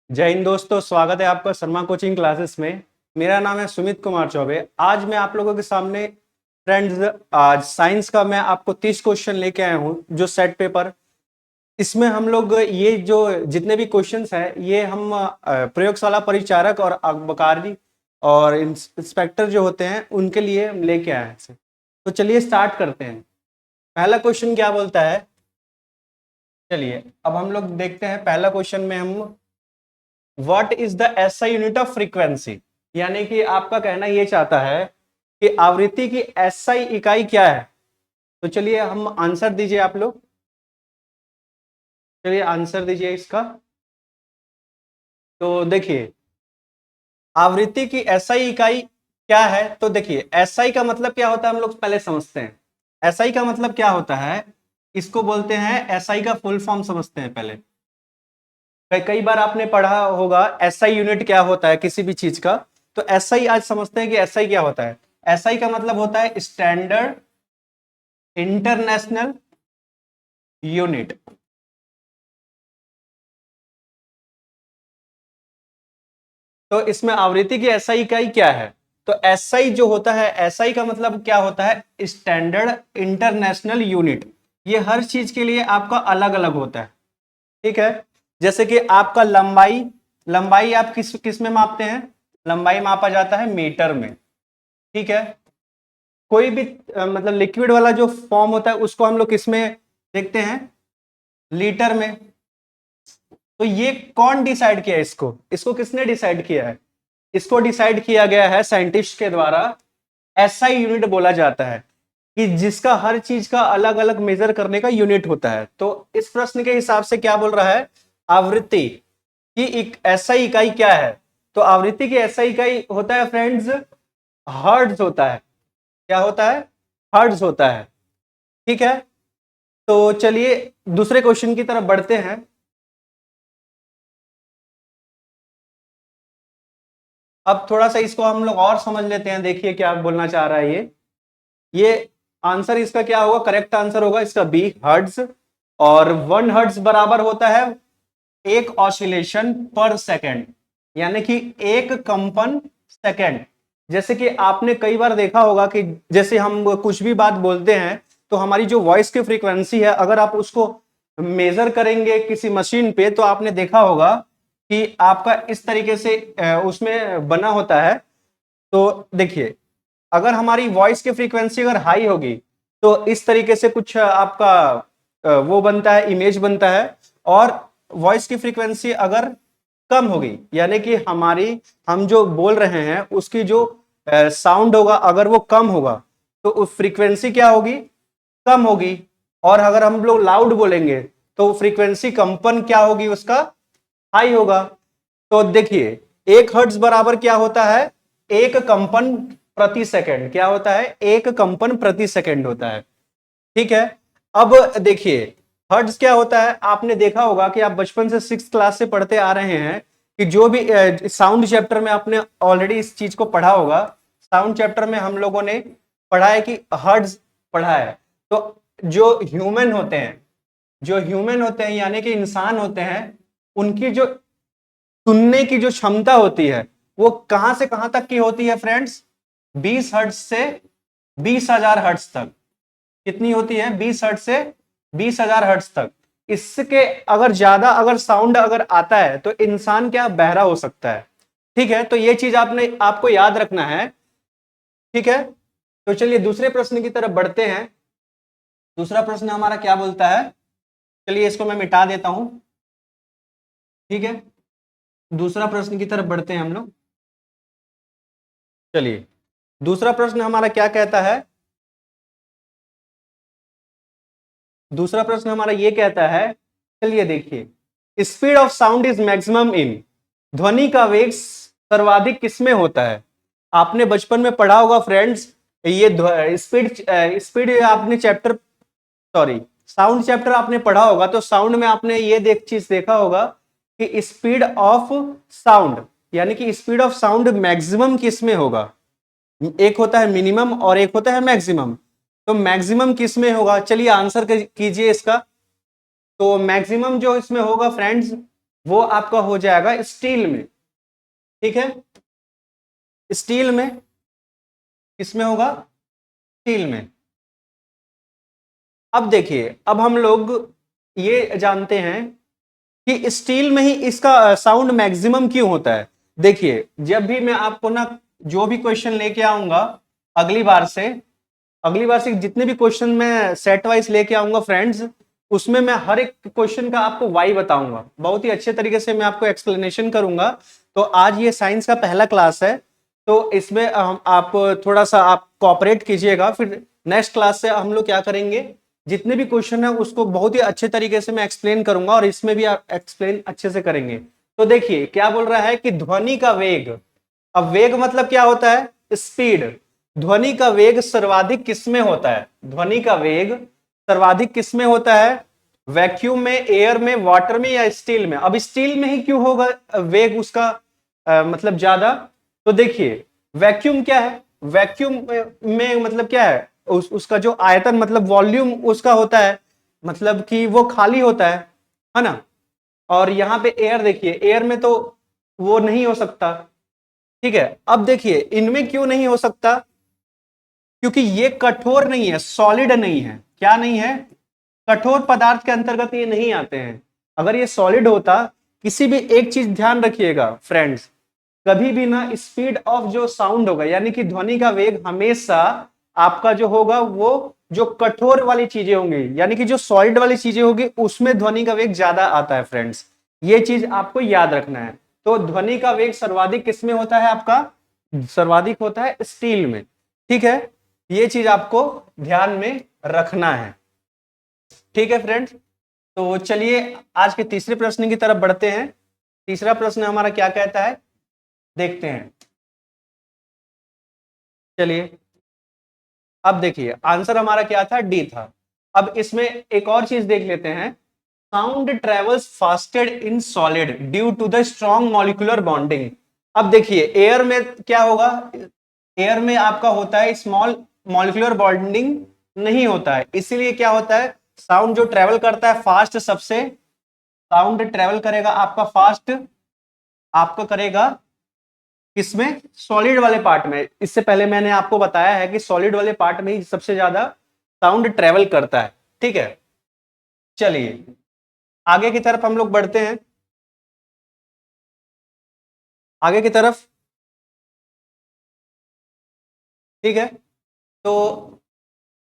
जय हिंद दोस्तों, स्वागत है आपका शर्मा कोचिंग क्लासेस में। मेरा नाम है सुमित कुमार चौबे। आज मैं आप लोगों के सामने फ्रेंड्स आज साइंस का मैं आपको 30 क्वेश्चन लेके आया हूँ जो सेट पेपर। इसमें हम लोग ये जो जितने भी क्वेश्चंस हैं ये हम प्रयोगशाला परिचारक और अबकारी और इंस्पेक्टर जो होते हैं उनके लिए हम लेके आए हैं। तो चलिए स्टार्ट करते हैं। पहला क्वेश्चन क्या बोलता है, चलिए अब हम लोग देखते हैं। पहला क्वेश्चन में हम what is the SI unit of frequency, यानी कि आपका कहना ये चाहता है कि आवृत्ति की एसआई इकाई क्या है। तो चलिए हम आंसर दीजिए आप लोग, चलिए आंसर दीजिए इसका। तो देखिए आवृत्ति की एसआई इकाई क्या है। तो देखिए एसआई का मतलब क्या होता है हम लोग पहले समझते हैं। एसआई का मतलब क्या होता है, इसको बोलते हैं एसआई का फुल फॉर्म समझते हैं पहले। कई बार आपने पढ़ा होगा एसआई यूनिट क्या होता है किसी भी चीज का। तो एसआई आज समझते हैं कि एसआई क्या होता है। एसआई का मतलब होता है स्टैंडर्ड इंटरनेशनल यूनिट। तो इसमें आवृत्ति की एसआई इकाई क्या है। तो एसआई जो होता है, एसआई का मतलब क्या होता है, स्टैंडर्ड इंटरनेशनल यूनिट। ये हर चीज के लिए आपका अलग अलग होता है, ठीक है। जैसे कि आपका लंबाई, लंबाई आप किस किस में मापते हैं, लंबाई मापा जाता है मीटर में, ठीक है। कोई भी मतलब लिक्विड वाला जो फॉर्म होता है उसको हम लोग किस में देखते हैं, लीटर में। तो ये कौन डिसाइड किया है इसको, इसको किसने डिसाइड किया है, इसको डिसाइड किया गया है साइंटिस्ट के द्वारा। एसआई यूनिट बोला जाता है कि जिसका हर चीज का अलग अलग मेजर करने का यूनिट होता है। तो इस प्रश्न के हिसाब से क्या बोल रहा है, आवृत्ति की एक एसआई इकाई क्या है। तो आवृत्ति की एसआई इकाई होता है फ्रेंड्स हर्ट्ज होता है। क्या होता है, हर्ट्ज होता है, ठीक है। तो चलिए दूसरे क्वेश्चन की तरफ बढ़ते हैं। अब थोड़ा सा इसको हम लोग और समझ लेते हैं। देखिए क्या बोलना चाह रहा है ये आंसर इसका क्या होगा, करेक्ट आंसर होगा इसका बी, हर्ट्ज। और 1 हर्ट्ज बराबर होता है एक ऑसिलेशन पर सेकेंड, यानी कि एक कंपन सेकेंड। जैसे कि आपने कई बार देखा होगा कि जैसे हम कुछ भी बात बोलते हैं तो हमारी जो वॉइस की फ्रीक्वेंसी है अगर आप उसको मेजर करेंगे किसी मशीन पे तो आपने देखा होगा कि आपका इस तरीके से उसमें बना होता है। तो देखिए अगर हमारी वॉइस की फ्रीक्वेंसी अगर हाई होगी तो इस तरीके से कुछ आपका वो बनता है, इमेज बनता है। और वॉइस की फ्रीक्वेंसी अगर कम होगी यानी कि हमारी हम जो बोल रहे हैं उसकी जो साउंड होगा अगर वो कम होगा तो उस फ्रीक्वेंसी क्या होगी, कम होगी। और अगर हम लोग लाउड बोलेंगे तो फ्रीक्वेंसी कंपन क्या होगी उसका, हाई होगा। तो देखिए 1 हर्ट्ज बराबर क्या होता है, एक कंपन प्रति सेकंड। क्या होता है, एक कंपन प्रति सेकंड होता है, ठीक है। अब देखिए हर्ट्ज क्या होता है, आपने देखा होगा कि आप बचपन से 6th क्लास से पढ़ते आ रहे हैं कि जो भी साउंड चैप्टर में आपने ऑलरेडी इस चीज को पढ़ा होगा। साउंड चैप्टर में हम लोगों ने पढ़ा है कि हर्ट्ज पढ़ा है। तो जो ह्यूमन होते हैं, जो ह्यूमन होते हैं यानी कि इंसान होते हैं, उनकी जो सुनने की जो क्षमता होती है वो कहां से कहां तक की होती है फ्रेंड्स, 20 हर्ट्ज से 20,000 हर्ट्ज तक। कितनी होती है, 20 हर्ट्ज से 20,000 हर्ट्ज तक। इसके अगर ज्यादा अगर साउंड अगर आता है तो इंसान क्या बहरा हो सकता है, ठीक है। तो ये चीज आपने आपको याद रखना है, ठीक है। तो चलिए दूसरे प्रश्न की तरफ बढ़ते हैं। दूसरा प्रश्न हमारा क्या बोलता है, चलिए इसको मैं मिटा देता हूं, ठीक है। दूसरा प्रश्न की तरफ बढ़ते हैं हम लोग। चलिए दूसरा प्रश्न हमारा क्या कहता है, दूसरा प्रश्न हमारा ये कहता है, चलिए देखिए speed of sound is maximum in, ध्वनि का वेग सर्वाधिक किसमें होता है। आपने बचपन में पढ़ा होगा फ्रेंड्स, ये स्पीड स्पीड आपने चैप्टर, सॉरी साउंड चैप्टर आपने पढ़ा होगा। तो साउंड में आपने ये चीज देखा होगा कि स्पीड ऑफ साउंड यानी कि स्पीड ऑफ साउंड मैक्सिमम किस में होगा, एक होता है मिनिमम और एक होता है मैक्सिमम। तो मैक्सिमम किस में होगा, चलिए आंसर कीजिए इसका। तो मैक्सिमम जो इसमें होगा फ्रेंड्स वो आपका हो जाएगा स्टील में। ठीक है, स्टील में, किसमें होगा? स्टील में। अब देखिए, अब हम लोग ये जानते हैं कि स्टील में ही इसका साउंड मैक्सिमम क्यों होता है। देखिए, जब भी मैं आपको ना जो भी क्वेश्चन लेके आऊंगा अगली बार से जितने भी क्वेश्चन मैं सेट वाइज लेके आऊंगा फ्रेंड्स, उसमें मैं हर एक क्वेश्चन का आपको वाई बताऊंगा, बहुत ही अच्छे तरीके से मैं आपको एक्सप्लेनेशन करूंगा। तो आज ये साइंस का पहला क्लास है, तो इसमें आप थोड़ा सा आप कोऑपरेट कीजिएगा। फिर नेक्स्ट क्लास से हम लोग क्या करेंगे, जितने भी क्वेश्चन है उसको बहुत ही अच्छे तरीके से मैं एक्सप्लेन करूंगा, और इसमें भी आप एक्सप्लेन अच्छे से करेंगे। तो देखिए क्या बोल रहा है कि ध्वनि का वेग, अब वेग मतलब क्या होता है? स्पीड। ध्वनि का वेग सर्वाधिक किसमें होता है? ध्वनि का वेग सर्वाधिक किसमें होता है? वैक्यूम में, एयर में, वाटर में, या स्टील में? अब स्टील में ही क्यों होगा वेग उसका मतलब ज्यादा? तो देखिए, वैक्यूम क्या है? वैक्यूम में मतलब क्या है? उसका जो आयतन मतलब वॉल्यूम उसका होता है, मतलब कि वो खाली होता है ना। और यहां पे एयर, देखिए एयर में तो वो नहीं हो सकता। ठीक है, अब देखिए इनमें क्यों नहीं हो सकता? क्योंकि ये कठोर नहीं है, सॉलिड नहीं है। क्या नहीं है? कठोर पदार्थ के अंतर्गत ये नहीं आते हैं। अगर ये सॉलिड होता, किसी भी एक चीज ध्यान रखिएगा फ्रेंड्स, कभी भी ना स्पीड ऑफ जो साउंड होगा, यानी कि ध्वनि का वेग हमेशा आपका जो होगा वो जो कठोर वाली चीजें होंगी, यानी कि जो सॉलिड वाली चीजें होगी उसमें ध्वनि का वेग ज्यादा आता है फ्रेंड्स। ये चीज आपको याद रखना है। तो ध्वनि का वेग सर्वाधिक किसमें होता है? आपका सर्वाधिक होता है स्टील में। ठीक है, ये चीज आपको ध्यान में रखना है। ठीक है फ्रेंड्स, तो चलिए आज के तीसरे प्रश्न की तरफ बढ़ते हैं। तीसरा प्रश्न हमारा क्या कहता है, देखते हैं। चलिए, अब देखिए आंसर हमारा क्या था? डी था। अब इसमें एक और चीज देख लेते हैं। Sound travels fastest in solid due to the strong molecular bonding. अब देखिए एयर में क्या होगा? एयर में आपका होता है स्मॉल मॉलिक्यूलर बॉन्डिंग नहीं होता है, इसीलिए क्या होता है? साउंड जो ट्रेवल करता है फास्ट, सबसे साउंड ट्रेवल करेगा आपका फास्ट, आपका करेगा किसमें? सॉलिड वाले पार्ट में। इससे पहले मैंने आपको बताया है कि सॉलिड वाले पार्ट में ही सबसे ज्यादा साउंड ट्रेवल करता है। ठीक है, चलिए आगे की तरफ हम लोग बढ़ते हैं, आगे की तरफ। ठीक है, तो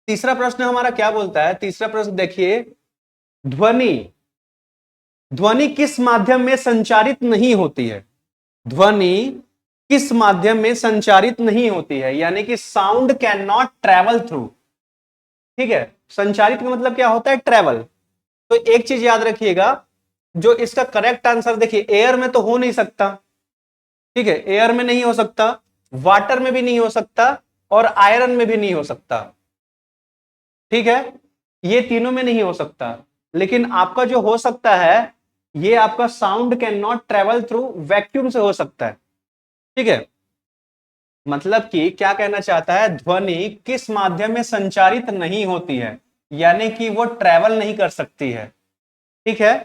तीसरा प्रश्न हमारा क्या बोलता है? तीसरा प्रश्न देखिए, ध्वनि ध्वनि किस माध्यम में संचारित नहीं होती है? ध्वनि किस माध्यम में संचारित नहीं होती है, यानी कि sound can not travel through. ठीक है, संचारित का मतलब क्या होता है? ट्रेवल। तो एक चीज याद रखिएगा, जो इसका करेक्ट आंसर, देखिए एयर में तो हो नहीं सकता। ठीक है, एयर में नहीं हो सकता, वाटर में भी नहीं हो सकता, और आयरन में भी नहीं हो सकता। ठीक है, ये तीनों में नहीं हो सकता। लेकिन आपका जो हो सकता है, ये आपका sound can not travel through vacuum से हो सकता है। ठीक है, मतलब कि क्या कहना चाहता है? ध्वनि किस माध्यम में संचारित नहीं होती है, यानी कि वो ट्रेवल नहीं कर सकती है। ठीक है,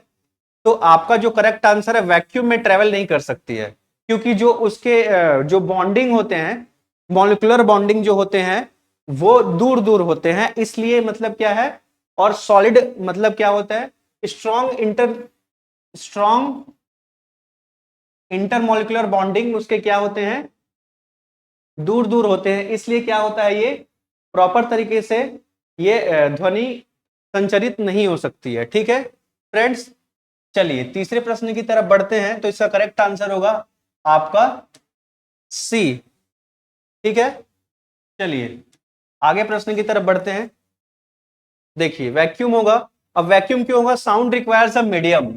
तो आपका जो करेक्ट आंसर है, वैक्यूम में ट्रेवल नहीं कर सकती है, क्योंकि जो उसके जो बॉन्डिंग होते हैं, मॉलिक्यूलर बॉन्डिंग जो होते हैं, वो दूर दूर होते हैं, इसलिए मतलब क्या है? और सॉलिड मतलब क्या होता है? स्ट्रॉन्ग इंटरमोलिकुलर बॉन्डिंग उसके क्या होते हैं? दूर दूर होते हैं, इसलिए क्या होता है? ये प्रॉपर तरीके से ये ध्वनि संचरित नहीं हो सकती है। ठीक है फ्रेंड्स, चलिए तीसरे प्रश्न की तरफ बढ़ते हैं। तो इसका करेक्ट आंसर होगा आपका सी। ठीक है, चलिए आगे प्रश्न की तरफ बढ़ते हैं। देखिए वैक्यूम होगा। अब वैक्यूम क्यों होगा? Sound requires a medium.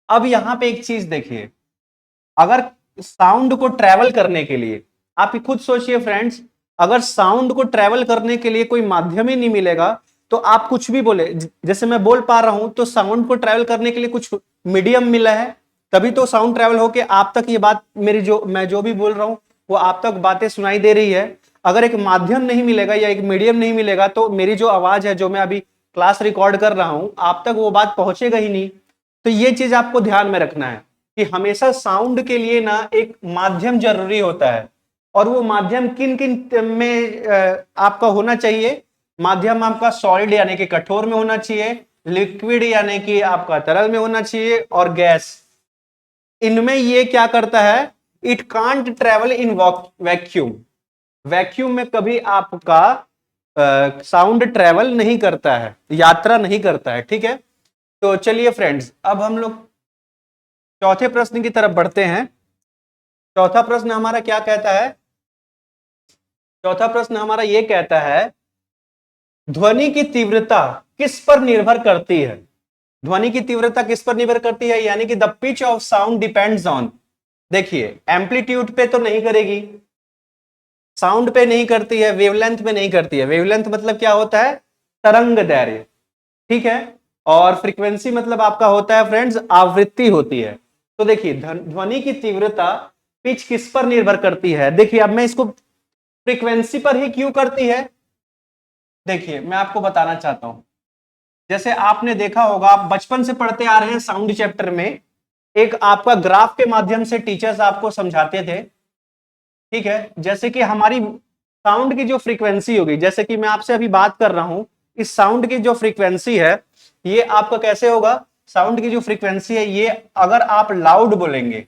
अब यहां पे एक चीज देखिए, अगर साउंड को ट्रेवल करने के लिए, आप खुद सोचिए फ्रेंड्स, अगर साउंड को ट्रेवल करने के लिए कोई माध्यम ही नहीं मिलेगा, तो आप कुछ भी बोले, जैसे मैं बोल पा रहा हूं, तो साउंड को ट्रेवल करने के लिए कुछ मीडियम मिला है, तभी तो साउंड ट्रेवल होके आप तक ये बात, मेरी जो मैं जो भी बोल रहा हूं वो आप तक बातें सुनाई दे रही है। अगर एक माध्यम नहीं मिलेगा या एक मीडियम नहीं मिलेगा, तो मेरी जो आवाज है, जो मैं अभी क्लास रिकॉर्ड कर रहा हूं, आप तक वो बात पहुंचेगा ही नहीं। तो ये चीज आपको ध्यान में रखना है। कि हमेशा साउंड के लिए ना एक माध्यम जरूरी होता है, और वो माध्यम किन किन में आपका होना चाहिए। माध्यम आपका सॉलिड यानी कि कठोर में होना चाहिए, लिक्विड यानी कि आपका तरल में होना चाहिए, और गैस। इनमें ये क्या करता है, it can't travel in vacuum. Vacuum में कभी आपका साउंड ट्रेवल नहीं करता है, यात्रा नहीं करता है, ठीक है। तो चलिए फ्रेंड्स, अब हम लोग चौथे प्रश्न की तरफ बढ़ते हैं। चौथा प्रश्न हमारा क्या कहता है, चौथा प्रश्न हमारा ये कहता है, ध्वनि की तीव्रता किस पर निर्भर करती है। ध्वनि की तीव्रता किस पर निर्भर करती है, यानी कि the pitch of sound depends on. देखिए, एम्पलीट्यूड पे तो नहीं करेगी, साउंड पे नहीं करती है, वेवलेंथ पे नहीं करती है। वेवलेंथ मतलब क्या होता है, तरंग दैर्ध्य, ठीक है। और फ्रीक्वेंसी मतलब आपका होता है फ्रेंड्स आवृत्ति होती है। तो देखिए, ध्वनि की तीव्रता पिच किस पर निर्भर करती है। देखिए, अब मैं इसको फ्रीक्वेंसी पर ही क्यों करती है, देखिए मैं आपको बताना चाहता हूं। जैसे आपने देखा होगा, आप बचपन से पढ़ते आ रहे हैं साउंड चैप्टर में, एक आपका ग्राफ के माध्यम से टीचर्स आपको समझाते थे, ठीक है। जैसे कि हमारी साउंड की जो फ्रीक्वेंसी होगी, जैसे कि मैं आपसे अभी बात कर रहा हूं, इस साउंड की जो फ्रीक्वेंसी है, ये आपका कैसे होगा, साउंड की जो फ्रीक्वेंसी है, ये अगर आप लाउड बोलेंगे,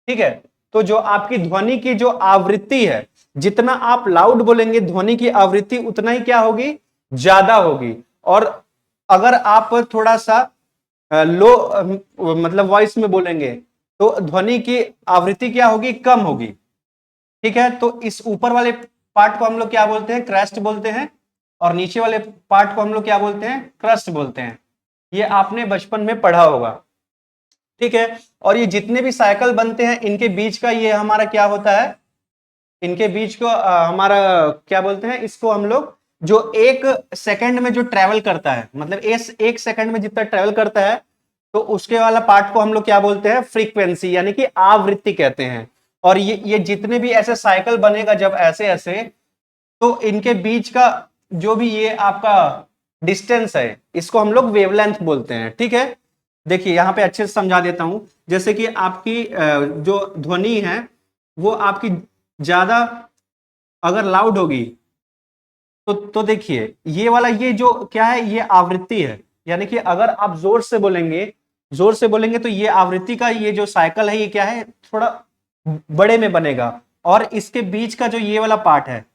ठीक है, तो जो आपकी ध्वनि की जो आवृत्ति है, जितना आप लाउड बोलेंगे ध्वनि की आवृत्ति उतना ही क्या होगी, ज्यादा होगी। और अगर आप थोड़ा सा लो मतलब वॉइस में बोलेंगे, तो ध्वनि की आवृत्ति क्या होगी, कम होगी, ठीक है। तो इस ऊपर वाले पार्ट को हम लोग क्या बोलते हैं, क्रेस्ट बोलते हैं, और नीचे वाले पार्ट को हम लोग क्या बोलते हैं, क्रस्ट बोलते हैं। ये आपने बचपन में पढ़ा होगा, ठीक है। और ये जितने भी साइकिल बनते हैं, इनके बीच का ये हमारा क्या होता है, इनके बीच को हमारा क्या बोलते हैं, इसको हम लोग जो एक सेकंड में जो ट्रेवल करता है, मतलब एक सेकंड में जितना ट्रेवल करता है, तो उसके वाला पार्ट को हम लोग क्या बोलते हैं, फ्रीक्वेंसी यानी कि आवृत्ति कहते हैं। और ये जितने भी ऐसे साइकिल बनेगा जब ऐसे ऐसे, तो इनके बीच का जो भी ये आपका डिस्टेंस है, इसको हम लोग वेवलेंथ बोलते हैं, ठीक है। देखिए यहां पे अच्छे से समझा देता हूं। जैसे कि आपकी जो ध्वनि है, वो आपकी ज्यादा अगर लाउड होगी, तो देखिए ये वाला, ये जो क्या है, ये आवृत्ति है। यानी कि अगर आप जोर से बोलेंगे तो ये आवृत्ति का ये जो साइकिल है, ये क्या है, थोड़ा बड़े में बनेगा। और इसके बीच का जो ये वाला पार्ट है,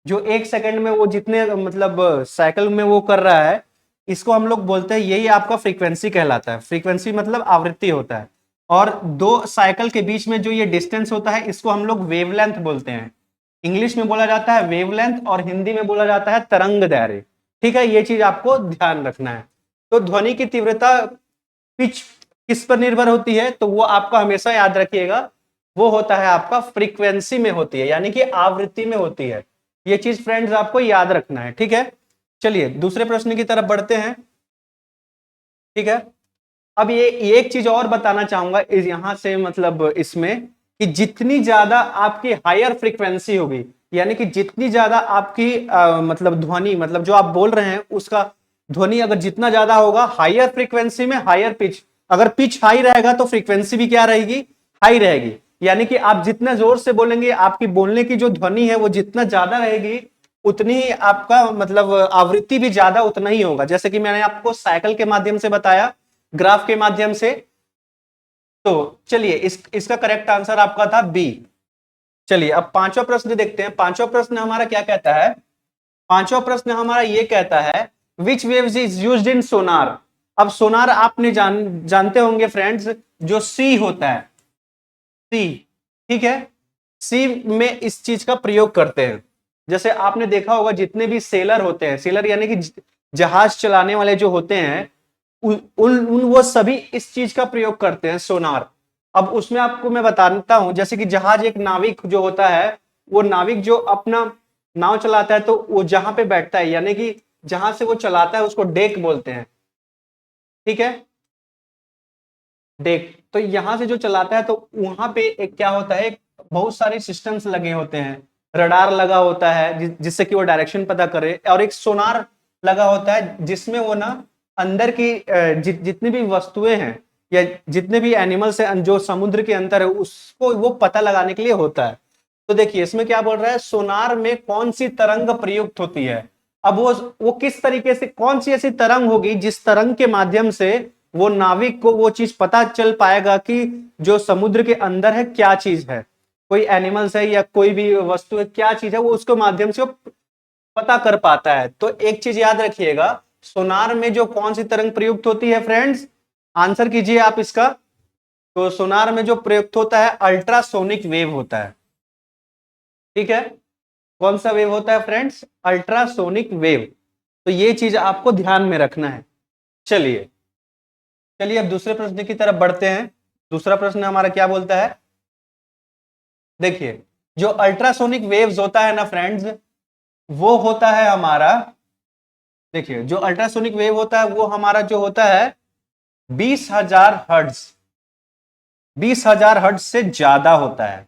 जो एक सेकंड में वो जितने मतलब साइकिल में वो कर रहा है, इसको हम लोग बोलते हैं, यही आपका फ्रीक्वेंसी कहलाता है। फ्रीक्वेंसी मतलब आवृत्ति होता है। और दो साइकिल के बीच में जो ये डिस्टेंस होता है, इसको हम लोग वेवलेंथ बोलते हैं। इंग्लिश में बोला जाता है वेवलेंथ, और हिंदी में बोला जाता है तरंग दैर्ध्य, ठीक है। ये चीज आपको ध्यान रखना है। तो ध्वनि की तीव्रता पिच किस पर निर्भर होती है, तो वो आपका हमेशा याद रखिएगा, वो होता है आपका फ्रीक्वेंसी में होती है, यानी कि आवृत्ति में होती है। ये चीज फ्रेंड्स आपको याद रखना है, ठीक है। चलिए दूसरे प्रश्न की तरफ बढ़ते हैं, ठीक है। अब ये एक चीज और बताना चाहूंगा इस यहां से, मतलब इसमें, कि जितनी ज्यादा आपकी हायर फ्रीक्वेंसी होगी, यानी कि जितनी ज्यादा आपकी मतलब ध्वनि, मतलब जो आप बोल रहे हैं उसका ध्वनि अगर जितना ज्यादा होगा, हायर फ्रीक्वेंसी में हायर पिच, अगर पिच हाई रहेगा तो फ्रीक्वेंसी भी क्या रहेगी, हाई रहेगी। यानी कि आप जितना जोर से बोलेंगे, आपकी बोलने की जो ध्वनि है वो जितना ज्यादा रहेगी, उतनी ही आपका मतलब आवृत्ति भी ज्यादा उतना ही होगा। जैसे कि मैंने आपको साइकिल के माध्यम से बताया, ग्राफ के माध्यम से। तो चलिए इसका करेक्ट आंसर आपका था बी। चलिए अब पांचवा प्रश्न देखते हैं। पांचवा प्रश्न हमारा क्या कहता है, पांचवा प्रश्न हमारा ये कहता है, विच वेव्स इज यूज्ड इन सोनार। अब सोनार आपने जानते होंगे फ्रेंड्स, जो सी होता है, सी, ठीक है, सी में इस चीज का प्रयोग करते हैं। जैसे आपने देखा होगा, जितने भी सेलर होते हैं, सेलर यानी कि जहाज चलाने वाले जो होते हैं, उन वो सभी इस चीज का प्रयोग करते हैं, सोनार। अब उसमें आपको मैं बताता हूं, जैसे कि जहाज, एक नाविक जो होता है, वो नाविक जो अपना नाव चलाता है, तो वो जहां पे बैठता है, यानी कि जहां से वो चलाता है, उसको डेक बोलते हैं, ठीक है, डेक। तो यहां से जो चलाता है, तो वहां पे एक क्या होता है, बहुत सारे सिस्टम्स लगे होते हैं, रडार लगा होता है जिससे कि वो डायरेक्शन पता करे, और एक सोनार लगा होता है जिसमें वो ना अंदर की जितनी भी वस्तुएं हैं, या जितने भी एनिमल्स हैं जो समुद्र के अंदर है उसको वो पता लगाने के लिए होता है। तो देखिए इसमें क्या बोल रहा है, सोनार में कौन सी तरंग प्रयुक्त होती है। अब वो किस तरीके से, कौन सी ऐसी तरंग होगी जिस तरंग के माध्यम से वो नाविक को वो चीज पता चल पाएगा कि जो समुद्र के अंदर है क्या चीज है, कोई एनिमल्स है या कोई भी वस्तु है, क्या चीज है, वो उसके माध्यम से वो पता कर पाता है। तो एक चीज याद रखिएगा, सोनार में जो कौन सी तरंग प्रयुक्त होती है फ्रेंड्स, आंसर कीजिए आप इसका। तो सोनार में जो प्रयुक्त होता है अल्ट्रासोनिक वेव होता है। ठीक है, कौन सा वेव होता है फ्रेंड्स, अल्ट्रासोनिक वेव। तो ये चीज आपको ध्यान में रखना है। चलिए चलिए अब दूसरे प्रश्न की तरफ बढ़ते हैं। दूसरा प्रश्न हमारा क्या बोलता है, देखिए जो अल्ट्रासोनिक वेव्स होता है ना फ्रेंड्स, वो होता है हमारा, देखिए जो अल्ट्रासोनिक वेव होता है वो हमारा जो होता है 20,000 हर्ट्ज, 20,000 हर्ट्ज से ज्यादा होता है।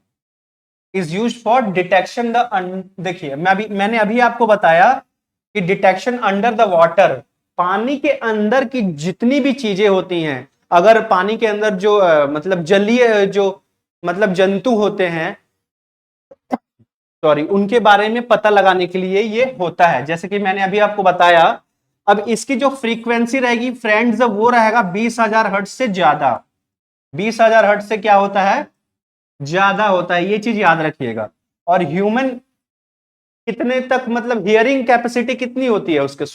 Is use for detection the, देखिए मैंने अभी आपको बताया कि डिटेक्शन अंडर द वाटर, पानी के अंदर की जितनी भी चीजें होती हैं, अगर पानी के अंदर जो मतलब जलीय जो मतलब जंतु होते हैं, सॉरी, उनके बारे में पता लगाने के लिए ये होता है। जैसे कि मैंने अभी आपको बताया, अब इसकी जो फ्रीक्वेंसी रहेगी फ्रेंड्स वो रहेगा 20,000 हर्ट्ज से ज्यादा। 20,000 हर्ट्ज से क्या होता है, ज्यादा होता है, ये चीज याद रखिएगा। और ह्यूमन कितने तक, मतलब हियरिंग कैपेसिटी कितनी होती है उसके,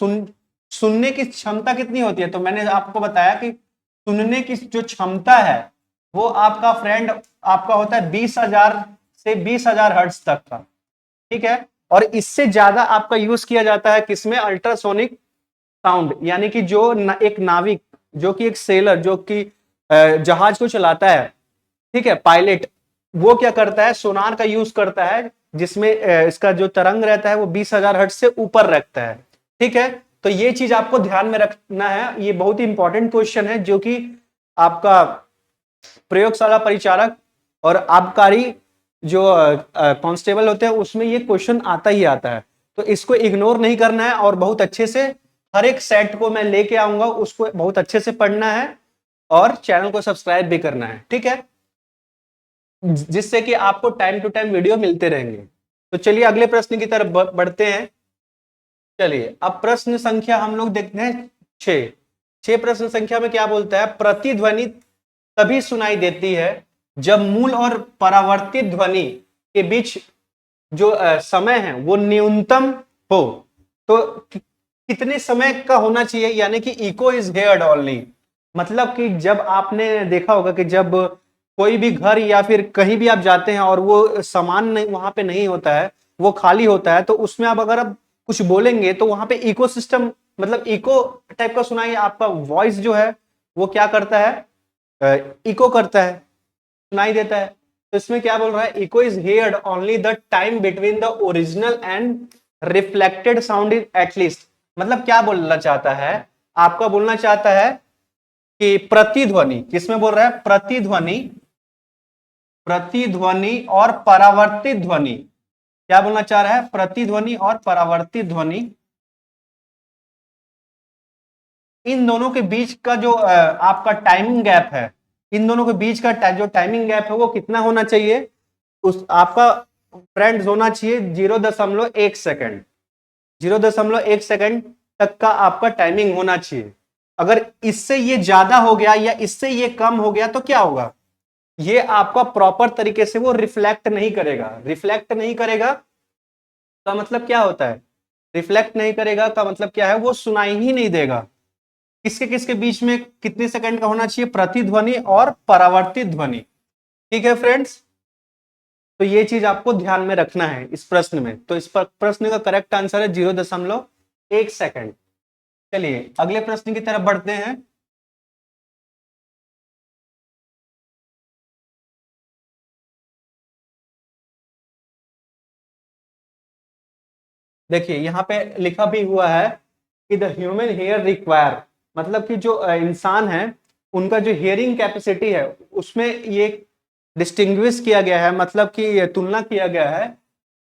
सुनने की क्षमता कितनी होती है, तो मैंने आपको बताया कि सुनने की जो क्षमता है वो आपका फ्रेंड आपका होता है 20,000 से 20,000 हर्ट्ज तक का। ठीक है, और इससे ज्यादा आपका यूज किया जाता है किसमें, अल्ट्रासोनिक साउंड, यानी कि जो एक नाविक, जो कि एक सेलर, जो कि जहाज को चलाता है, ठीक है, पायलट, वो क्या करता है, सोनार का यूज करता है, जिसमें इसका जो तरंग रहता है वो 20,000 हर्ट्ज से ऊपर रखता है। ठीक है, तो ये चीज आपको ध्यान में रखना है, ये बहुत ही इंपॉर्टेंट क्वेश्चन है जो कि आपका प्रयोगशाला परिचारक और आबकारी जो कांस्टेबल होते हैं उसमें ये क्वेश्चन आता ही आता है। तो इसको इग्नोर नहीं करना है और बहुत अच्छे से हर एक सेट को मैं लेके आऊंगा, उसको बहुत अच्छे से पढ़ना है और चैनल को सब्सक्राइब भी करना है। ठीक है, जिससे कि आपको टाइम टू टाइम वीडियो मिलते रहेंगे। तो चलिए अगले प्रश्न की तरफ बढ़ते हैं। चलिए अब प्रश्न संख्या हम लोग देखते हैं 6 प्रश्न संख्या में क्या बोलता है, प्रतिध्वनि तभी सुनाई देती है जब मूल और परावर्तित ध्वनि के बीच जो समय है वो न्यूनतम हो। तो कितने समय का होना चाहिए, यानी कि इको इज हेयर्ड ओनली, मतलब कि जब आपने देखा होगा कि जब कोई भी घर या फिर कहीं भी आप जाते हैं और वो सामान नहीं वहां पे नहीं होता है, वो खाली होता है, तो उसमें आप अगर आप कुछ बोलेंगे तो वहां पे इको सिस्टम, मतलब इको टाइप का सुनाई, आपका वॉइस जो है वो क्या करता है, इको करता है, सुनाई देता है। तो इसमें क्या बोल रहा है, echo is heard only the time between the original and reflected sound is at least, मतलब क्या बोलना चाहता है, आपका बोलना चाहता है कि प्रतिध्वनि, किसमें बोल रहा है, प्रतिध्वनि, प्रतिध्वनि और परावर्तित ध्वनि, क्या बोलना चाह रहा है, प्रतिध्वनि और परावर्तित ध्वनि, इन दोनों के बीच का जो आपका टाइमिंग गैप है, इन दोनों के बीच का जो टाइमिंग गैप है वो कितना होना चाहिए, उस आपका फ्रेंड्स होना चाहिए 0.1 सेकेंड, 0.1 सेकेंड तक का आपका टाइमिंग होना चाहिए। अगर इससे ये ज्यादा हो गया या इससे ये कम हो गया तो क्या होगा, ये आपका प्रॉपर तरीके से वो रिफ्लेक्ट नहीं करेगा। रिफ्लेक्ट नहीं करेगा का मतलब क्या होता है, रिफ्लेक्ट नहीं करेगा का मतलब क्या है, वो सुनाई ही नहीं देगा। किसके किसके बीच में कितने सेकंड का होना चाहिए, प्रतिध्वनि और परावर्तित ध्वनि। ठीक है फ्रेंड्स, तो ये चीज आपको ध्यान में रखना है इस प्रश्न में। तो इस प्रश्न का करेक्ट आंसर है 0.1 सेकेंड। चलिए अगले प्रश्न की तरफ बढ़ते हैं। देखिए यहाँ पे लिखा भी हुआ है कि द ह्यूमन हेयर रिक्वायर, मतलब कि जो इंसान है उनका जो हियरिंग कैपेसिटी है उसमें ये डिस्टिंग्विश किया गया है, मतलब कि ये तुलना किया गया है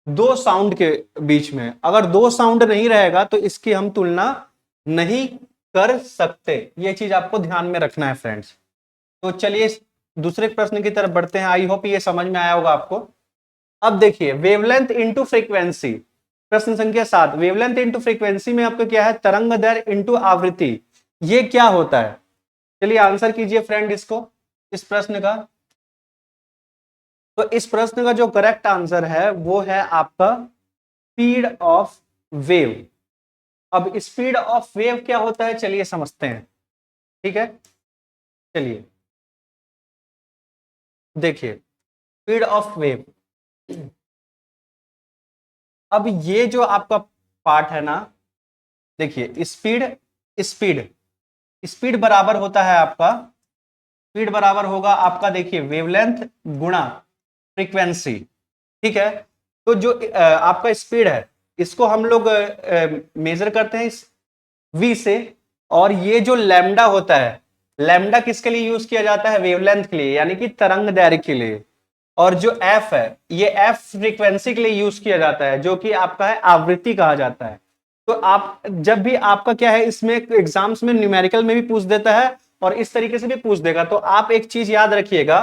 दो साउंड के बीच में। अगर दो साउंड नहीं रहेगा तो इसकी हम तुलना नहीं कर सकते, ये चीज आपको ध्यान में रखना है फ्रेंड्स। तो चलिए दूसरे प्रश्न की तरफ बढ़ते हैं। आई होप ये समझ में आया होगा आपको। अब देखिए वेवलेंथ इंटू फ्रीक्वेंसी, प्रश्न संख्या 7, वेवलेंथ इंटू फ्रीक्वेंसी में आपका क्या है, तरंग दैर्घ्य इंटू आवृत्ति, ये क्या होता है? चलिए आंसर कीजिए फ्रेंड इसको, इस प्रश्न का। तो इस प्रश्न का जो करेक्ट आंसर है वो है आपका स्पीड ऑफ वेव। अब स्पीड ऑफ वेव क्या होता है चलिए समझते हैं, ठीक है। चलिए देखिए स्पीड ऑफ वेव, अब ये जो आपका पार्ट है ना, देखिए स्पीड, स्पीड स्पीड बराबर होता है आपका, स्पीड बराबर होगा आपका, देखिए वेवलेंथ गुणा फ्रीक्वेंसी, ठीक है। तो जो आपका स्पीड है इसको हम लोग मेजर करते हैं इस v से, और ये जो लैम्डा होता है, लैम्डा किसके लिए यूज किया जाता है, वेवलेंथ के लिए, यानी कि तरंग दैर्घ्य के लिए। और जो f है ये f फ्रीक्वेंसी के लिए यूज किया जाता है, जो कि आपका है आवृत्ति कहा जाता है। तो आप जब भी आपका क्या है, इसमें एग्जाम्स में न्यूमेरिकल में भी पूछ देता है और इस तरीके से भी पूछ देगा। तो आप एक चीज याद रखिएगा,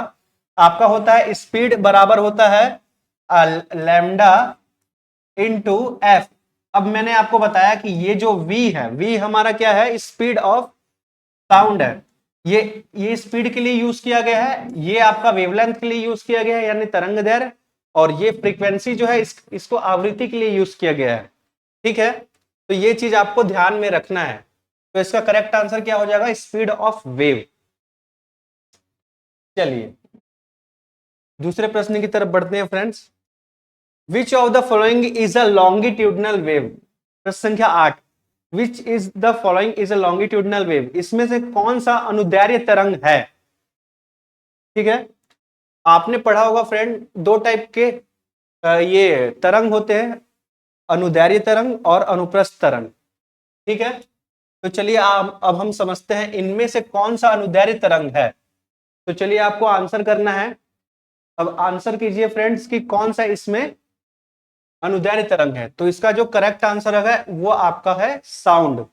आपका होता है स्पीड बराबर होता है लैम्डा इंटू एफ। अब मैंने आपको बताया कि ये जो v है, v हमारा क्या है, स्पीड ऑफ साउंड है। ये स्पीड के लिए यूज किया गया है, ये आपका वेवलेंथ के लिए यूज किया गया है यानी तरंग दैर्घ्य, और ये फ्रीक्वेंसी जो है इसको आवृत्ति के लिए यूज किया गया है, ठीक है। तो ये चीज आपको ध्यान में रखना है। तो इसका करेक्ट आंसर क्या हो जाएगा, स्पीड ऑफ वेव। चलिए दूसरे प्रश्न की तरफ बढ़ते हैं friends. Which of the following is a longitudinal wave, प्रश्न संख्या 8, which is the following is a longitudinal wave, इसमें से कौन सा अनुदैर्घ्य तरंग है, ठीक है। आपने पढ़ा होगा फ्रेंड, दो टाइप के ये तरंग होते हैं, अनुदैर्घ्य तरंग और अनुप्रस्थ तरंग, ठीक है। तो चलिए अब हम समझते हैं इनमें से कौन सा अनुदैर्घ्य तरंग है। तो चलिए आपको आंसर करना है। अब आंसर कीजिए फ्रेंड्स कि कौन सा इसमें अनुदैर्घ्य तरंग है। तो इसका जो करेक्ट आंसर है वो आपका है साउंड।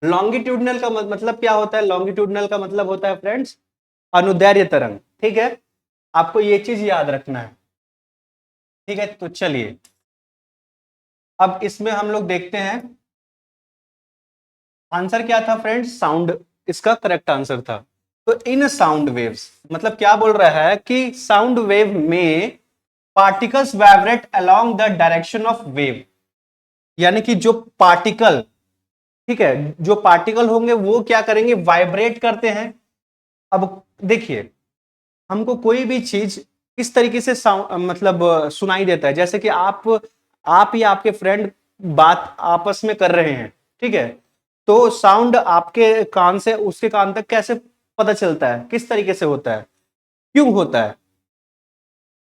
लॉन्गिट्यूडनल का मतलब क्या होता है, लॉन्गिट्यूडनल का मतलब होता है फ्रेंड्स अनुदैर्घ्य तरंग, ठीक है। आपको ये चीज याद रखना है, ठीक है। तो चलिए अब इसमें हम लोग देखते हैं आंसर क्या था फ्रेंड्स, साउंड इसका करेक्ट आंसर था। तो इन साउंड वेव्स मतलब क्या बोल रहा है कि साउंड वेव में particles vibrate along the direction of wave, यानी कि जो पार्टिकल, ठीक है, जो पार्टिकल होंगे वो क्या करेंगे, वाइब्रेट करते हैं। अब देखिए हमको कोई भी चीज किस तरीके से मतलब सुनाई देता है, जैसे कि आप या आपके फ्रेंड बात आपस में कर रहे हैं, ठीक है। तो साउंड आपके कान से उसके कान तक कैसे पता चलता है, किस तरीके से होता है, क्यों होता है?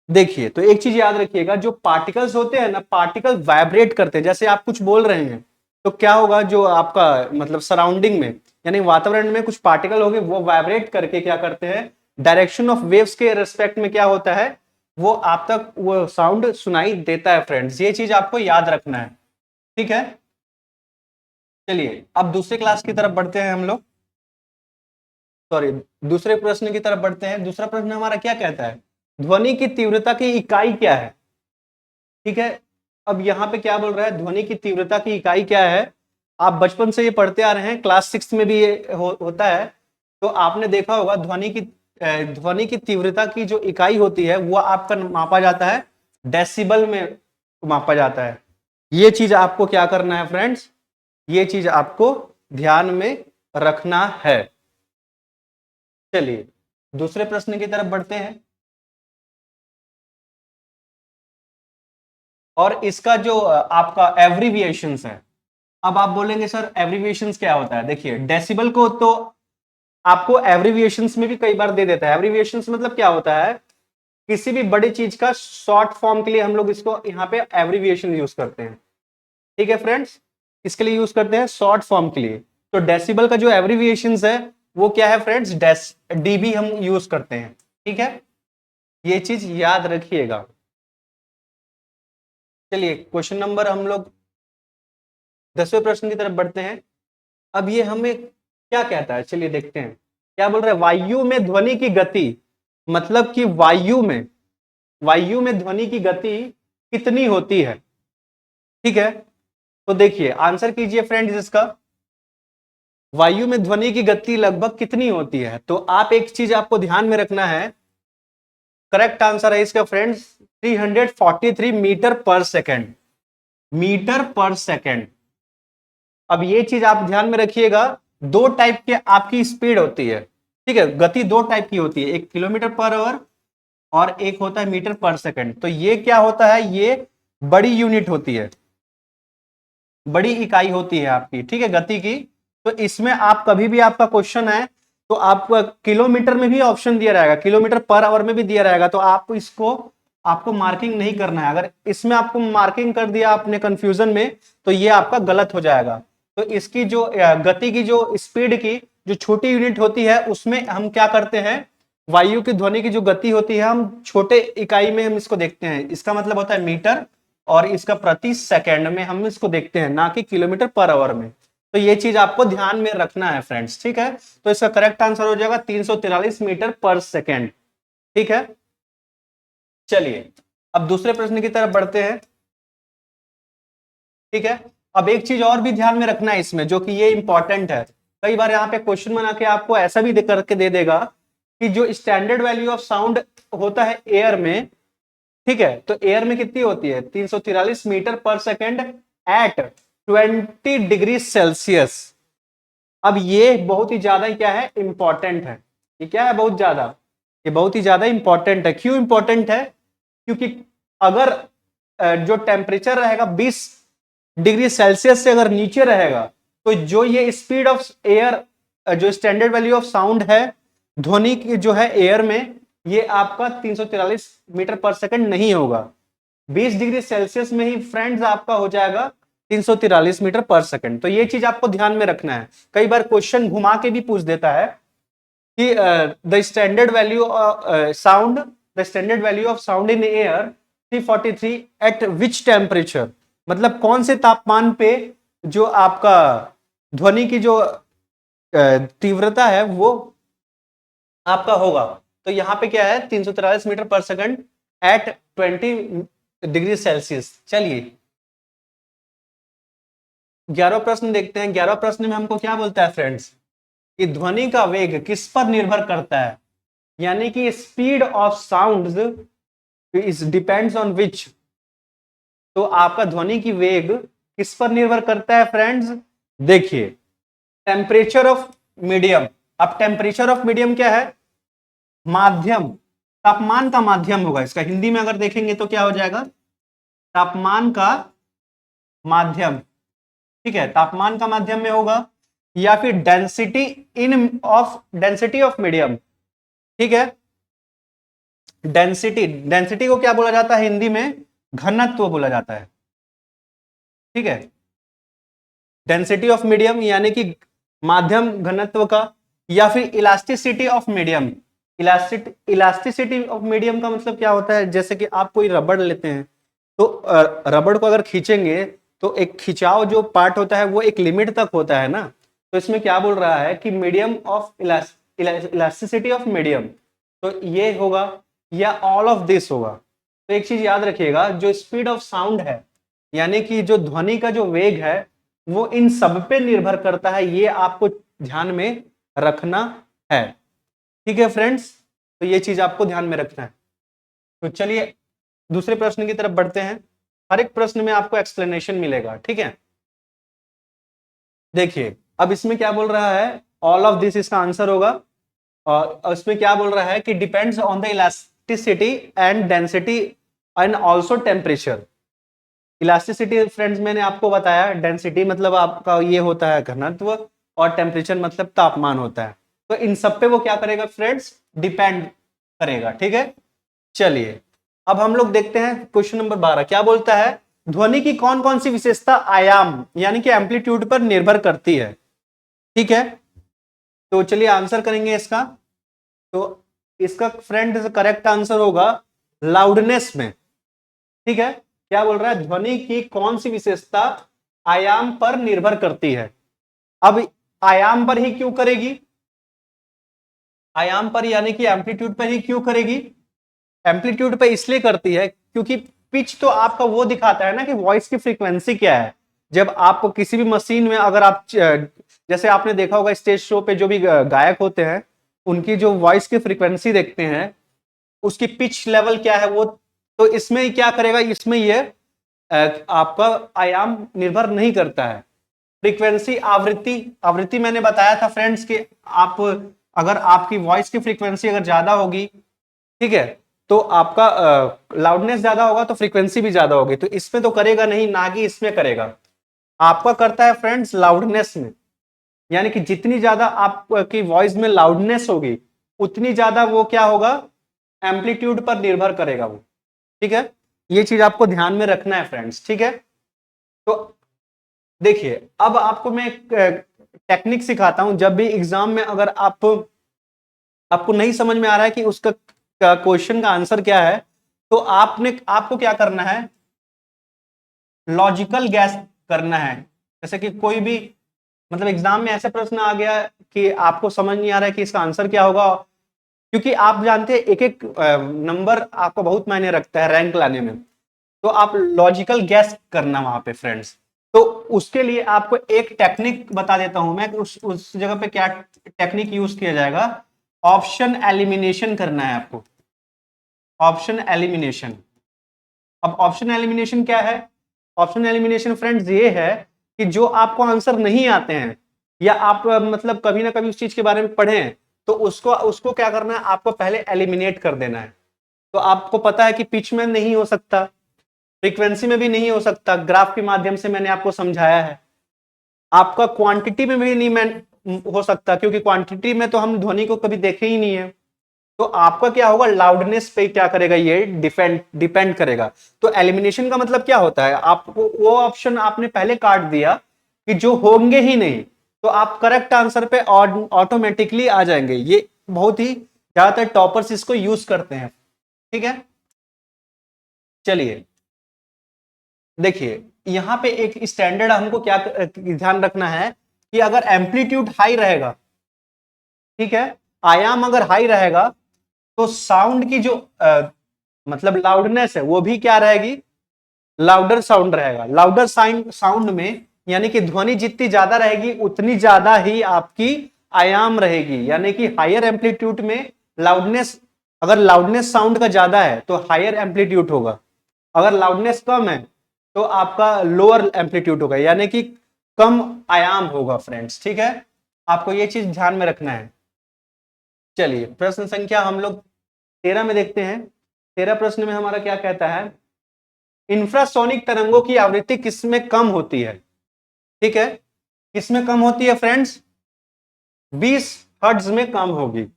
देखिए तो एक चीज याद रखिएगा, जो पार्टिकल्स होते हैं ना, पार्टिकल वाइब्रेट करते हैं। जैसे आप कुछ बोल रहे हैं तो क्या होगा, जो आपका मतलब सराउंडिंग में यानी वातावरण में कुछ पार्टिकल होंगे, वो वाइब्रेट करके क्या करते हैं, डायरेक्शन ऑफ वेव्स के रिस्पेक्ट में क्या होता है, वो आप तक वो साउंड सुनाई देता है फ्रेंड्स। ये चीज आपको याद रखना है, ठीक है। चलिए अब दूसरे क्लास की तरफ बढ़ते हैं हम लोग, सॉरी दूसरे प्रश्न की तरफ बढ़ते हैं। दूसरा प्रश्न हमारा क्या कहता है, ध्वनि की तीव्रता की इकाई क्या है, ठीक है। अब यहाँ पे क्या बोल रहा है, ध्वनि की तीव्रता की इकाई क्या है। आप बचपन से ये पढ़ते आ रहे हैं, क्लास 6 में भी ये होता है। तो आपने देखा होगा ध्वनि की तीव्रता की जो इकाई होती है वो आपका मापा जाता है डेसिबल में, मापा जाता है। ये चीज आपको क्या करना है फ्रेंड्स, ये चीज आपको ध्यान में रखना है। चलिए दूसरे प्रश्न की तरफ बढ़ते हैं। और इसका जो आपका एब्रीविएशंस है, अब आप बोलेंगे सर एब्रीविएशंस क्या होता है। देखिए डेसिबल को तो आपको एब्रीविएशंस में भी कई बार दे देता है। एब्रीविएशंस मतलब क्या होता है, किसी भी बड़ी चीज का शॉर्ट फॉर्म के लिए हम लोग इसको यहाँ पे एब्रीविएशन यूज करते हैं, ठीक है फ्रेंड्स। इसके लिए यूज करते हैं शॉर्ट फॉर्म के लिए। तो डेसिबल का जो एब्रीविएशंस है वो क्या है फ्रेंड्स, डीबी हम यूज करते हैं, ठीक है। ये चीज याद रखिएगा। चलिए क्वेश्चन नंबर हम लोग 10वें प्रश्न की तरफ बढ़ते हैं। अब ये हमें क्या कहता है, चलिए देखते हैं। क्या बोल रहा है, वायु में ध्वनि की गति, मतलब कि वायु में ध्वनि की गति कितनी होती है। ठीक है, तो देखिए आंसर कीजिए फ्रेंड्स इसका, वायु में ध्वनि की गति लगभग कितनी होती है। तो आप एक चीज आपको ध्यान में रखना है, करेक्ट आंसर है इसका फ्रेंड्स 343 मीटर पर सेकेंड, मीटर पर सेकेंड। अब ये चीज आप ध्यान में रखिएगा, दो टाइप के आपकी स्पीड होती है। ठीक है, गति दो टाइप की होती है, एक किलोमीटर पर आवर और एक होता है मीटर पर सेकेंड। तो ये क्या होता है, ये बड़ी यूनिट होती है, बड़ी इकाई होती है आपकी, ठीक है, गति की। तो इसमें आप कभी भी आपका क्वेश्चन है तो आपको किलोमीटर में भी ऑप्शन दिया रहेगा, किलोमीटर पर आवर में भी दिया रहेगा, तो आप इसको आपको मार्किंग नहीं करना है। अगर इसमें आपको मार्किंग कर दिया आपने कंफ्यूजन में तो ये आपका गलत हो जाएगा। तो इसकी जो गति की जो स्पीड की जो छोटी यूनिट होती है उसमें हम क्या करते हैं, वायु की ध्वनि की जो गति होती है हम छोटे इकाई में हम इसको देखते हैं, इसका मतलब होता है मीटर, और इसका प्रति सेकंड में हम इसको देखते हैं, ना कि किलोमीटर पर आवर में। तो ये चीज आपको ध्यान में रखना है फ्रेंड्स, ठीक है। तो इसका करेक्ट आंसर हो जाएगा 343 मीटर पर सेकेंड। ठीक है, चलिए अब दूसरे प्रश्न की तरफ बढ़ते हैं। ठीक है, अब एक चीज और भी ध्यान में रखना है इसमें, जो कि ये इंपॉर्टेंट है। कई बार यहाँ पे क्वेश्चन बना के आपको ऐसा भी करके दे देगा कि जो स्टैंडर्ड वैल्यू ऑफ साउंड होता है एयर में, ठीक है, तो एयर में कितनी होती है 343 मीटर पर सेकेंड एट 20 डिग्री सेल्सियस। अब ये बहुत ही ज्यादा क्या है, इंपॉर्टेंट है। ये क्या है, बहुत ज्यादा, ये बहुत ही ज्यादा इंपॉर्टेंट है। क्यों इंपॉर्टेंट है, क्योंकि अगर जो टेम्परेचर रहेगा 20 डिग्री सेल्सियस से अगर नीचे रहेगा तो जो ये स्पीड ऑफ एयर, जो स्टैंडर्ड वैल्यू ऑफ साउंड है ध्वनि की जो है एयर में, ये आपका 343 मीटर पर सेकंड नहीं होगा। 20 डिग्री सेल्सियस में ही फ्रेंड्स आपका हो जाएगा 343 मीटर पर सेकंड। तो ये चीज आपको ध्यान में रखना है। कई बार क्वेश्चन घुमा के भी पूछ देता है कि the standard value sound, the standard value of sound in air 343 eight which temperature, मतलब कौन से तापमान पे जो आपका ध्वनि की जो तीव्रता है वो आपका होगा। तो यहां पे क्या है 343 मीटर पर सेकंड एट 20 डिग्री सेल्सियस। चलिए 11वां प्रश्न देखते हैं। 11वां प्रश्न में हमको क्या बोलता है फ्रेंड्स, कि ध्वनि का वेग किस पर निर्भर करता है, यानी कि speed of sounds is depends on which. तो आपका ध्वनि की वेग किस पर निर्भर करता है फ्रेंड्स, देखिए टेम्परेचर ऑफ मीडियम। अब टेम्परेचर ऑफ मीडियम क्या है, माध्यम, तापमान का माध्यम होगा इसका। हिंदी में अगर देखेंगे तो क्या हो जाएगा, तापमान का माध्यम। ठीक है, तापमान का माध्यम में होगा, या फिर density in of density of medium. ठीक है, डेंसिटी, डेंसिटी को क्या बोला जाता है हिंदी में, घनत्व बोला जाता है। ठीक है, डेंसिटी ऑफ मीडियम यानी कि माध्यम घनत्व का, या फिर elasticity of medium. Elasticity of medium का मतलब क्या होता है, जैसे कि आप कोई रबड़ लेते हैं तो रबड़ को अगर खींचेंगे तो एक खिंचाव जो पार्ट होता है वो एक लिमिट तक होता है ना। तो इसमें क्या बोल रहा है कि medium of elasticity of medium, तो ये होगा या ऑल ऑफ दिस होगा। तो एक चीज याद रखिएगा, जो स्पीड ऑफ साउंड है यानी कि जो ध्वनि का जो वेग है वो इन सब पे निर्भर करता है, ये आपको ध्यान में रखना है। ठीक है फ्रेंड्स, तो ये चीज आपको ध्यान में रखना है। तो चलिए दूसरे प्रश्न की तरफ बढ़ते हैं। हर एक प्रश्न में आपको एक्सप्लेनेशन मिलेगा, ठीक है। देखिए अब इसमें क्या बोल रहा है, ऑल ऑफ दिस इसका आंसर होगा। और इसमें क्या बोल रहा है कि depends on the elasticity and density and also temperature. Elasticity friends मैंने आपको बताया, डेंसिटी मतलब आपका ये होता है घनत्व, और टेम्परेचर मतलब तापमान होता है। तो इन सब पे वो क्या करेगा फ्रेंड्स, डिपेंड करेगा। ठीक है, चलिए अब हम लोग देखते हैं क्वेश्चन नंबर 12 क्या बोलता है, ध्वनि की कौन कौन सी विशेषता आयाम यानी कि एम्पलीट्यूड पर निर्भर करती है। ठीक है, तो चलिए आंसर करेंगे इसका। तो इसका फ्रेंड करेक्ट आंसर होगा लाउडनेस में। ठीक है, क्या बोल रहा है, ध्वनि की कौन सी विशेषता आयाम पर निर्भर करती है। अब आयाम पर ही क्यों करेगी, आयाम पर यानी कि एम्पलीट्यूड पर ही क्यों करेगी? एम्पलीट्यूड पे इसलिए करती है क्योंकि पिच तो आपका वो दिखाता है ना कि वॉइस की फ्रीक्वेंसी क्या है। जब आप किसी भी मशीन में अगर आप जैसे आपने देखा होगा स्टेज शो पे जो भी गायक होते हैं उनकी जो वॉइस की फ्रीक्वेंसी देखते हैं उसकी पिच लेवल क्या है वो, तो इसमें क्या करेगा, इसमें ये आपका आयाम निर्भर नहीं करता है। फ्रीक्वेंसी आवृत्ति, आवृत्ति मैंने बताया था फ्रेंड्स कि आप अगर आपकी वॉइस की फ्रीक्वेंसी अगर ज्यादा होगी, ठीक है, तो आपका लाउडनेस ज्यादा होगा तो फ्रीक्वेंसी भी ज्यादा होगी, तो इसमें तो करेगा नहीं, ना कि इसमें करेगा। आपका करता है फ्रेंड्स लाउडनेस में, यानी कि जितनी ज्यादा आपकी वॉइस में लाउडनेस होगी उतनी ज्यादा वो क्या होगा, एम्पलीट्यूड पर निर्भर करेगा वो। ठीक है, ये चीज आपको ध्यान में रखना है फ्रेंड्स। ठीक है, तो देखिए अब आपको मैं एक टेक्निक सिखाता हूं। जब भी एग्जाम में अगर आपको नहीं समझ में आ रहा है कि उसका क्वेश्चन का आंसर क्या है, तो आपको क्या करना है, लॉजिकल गैस करना है। जैसे कि कोई भी मतलब एग्जाम में ऐसे प्रश्न आ गया कि आपको समझ नहीं आ रहा है कि इसका आंसर क्या होगा, क्योंकि आप जानते हैं एक एक नंबर आपको बहुत मायने रखता है रैंक लाने में, तो आप लॉजिकल गैस करना वहां पे फ्रेंड्स। तो उसके लिए आपको एक टेक्निक बता देता हूं मैं, उस जगह पे क्या टेक्निक यूज किया जाएगा, ऑप्शन एलिमिनेशन करना है आपको, ऑप्शन एलिमिनेशन। अब ऑप्शन एलिमिनेशन क्या है? ऑप्शन एलिमिनेशन फ्रेंड्स ये है कि जो आपको आंसर नहीं आते हैं या आप मतलब कभी ना कभी उस चीज के बारे में पढ़े हैं, तो उसको उसको क्या करना है, आपको पहले एलिमिनेट कर देना है। तो आपको पता है कि पिच में नहीं हो सकता, फ्रीक्वेंसी में भी नहीं हो सकता, ग्राफ के माध्यम से मैंने आपको समझाया है। आपका क्वांटिटी में भी नहीं हो सकता, क्योंकि क्वांटिटी में तो हम ध्वनि को कभी देखे ही नहीं है। तो आपका क्या होगा, लाउडनेस पे क्या करेगा, ये डिपेंड करेगा। तो एलिमिनेशन का मतलब क्या होता है, आपको वो ऑप्शन आपने पहले काट दिया कि जो होंगे ही नहीं, तो आप करेक्ट आंसर पे ऑटोमेटिकली आ जाएंगे। ये बहुत ही ज्यादातर टॉपर्स इसको यूज करते हैं। ठीक है, चलिए देखिए यहां पे एक स्टैंडर्ड हमको क्या ध्यान रखना है कि अगर एम्पलीट्यूड हाई रहेगा, ठीक है, आयाम अगर हाई रहेगा, तो साउंड की जो मतलब लाउडनेस है वो भी क्या रहेगी, लाउडर साउंड रहेगा। लाउडर साउंड में यानी कि ध्वनि जितनी ज्यादा रहेगी उतनी ज्यादा ही आपकी आयाम रहेगी, यानी कि हायर एम्पलीट्यूड में लाउडनेस, अगर लाउडनेस साउंड का ज्यादा है तो हायर एम्पलीट्यूड होगा, अगर लाउडनेस कम है तो आपका लोअर एम्पलीट्यूड होगा, यानी कि कम आयाम होगा फ्रेंड्स। ठीक है, आपको ये चीज ध्यान में रखना है। चलिए प्रश्न संख्या हम लोग 13 में देखते हैं। 13 प्रश्न में हमारा क्या कहता है, इंफ्रासोनिक तरंगों की आवृत्ति किसमें कम होती है? ठीक है, किसमें कम होती है फ्रेंड्स, 20 हर्ट्ज में कम होगी।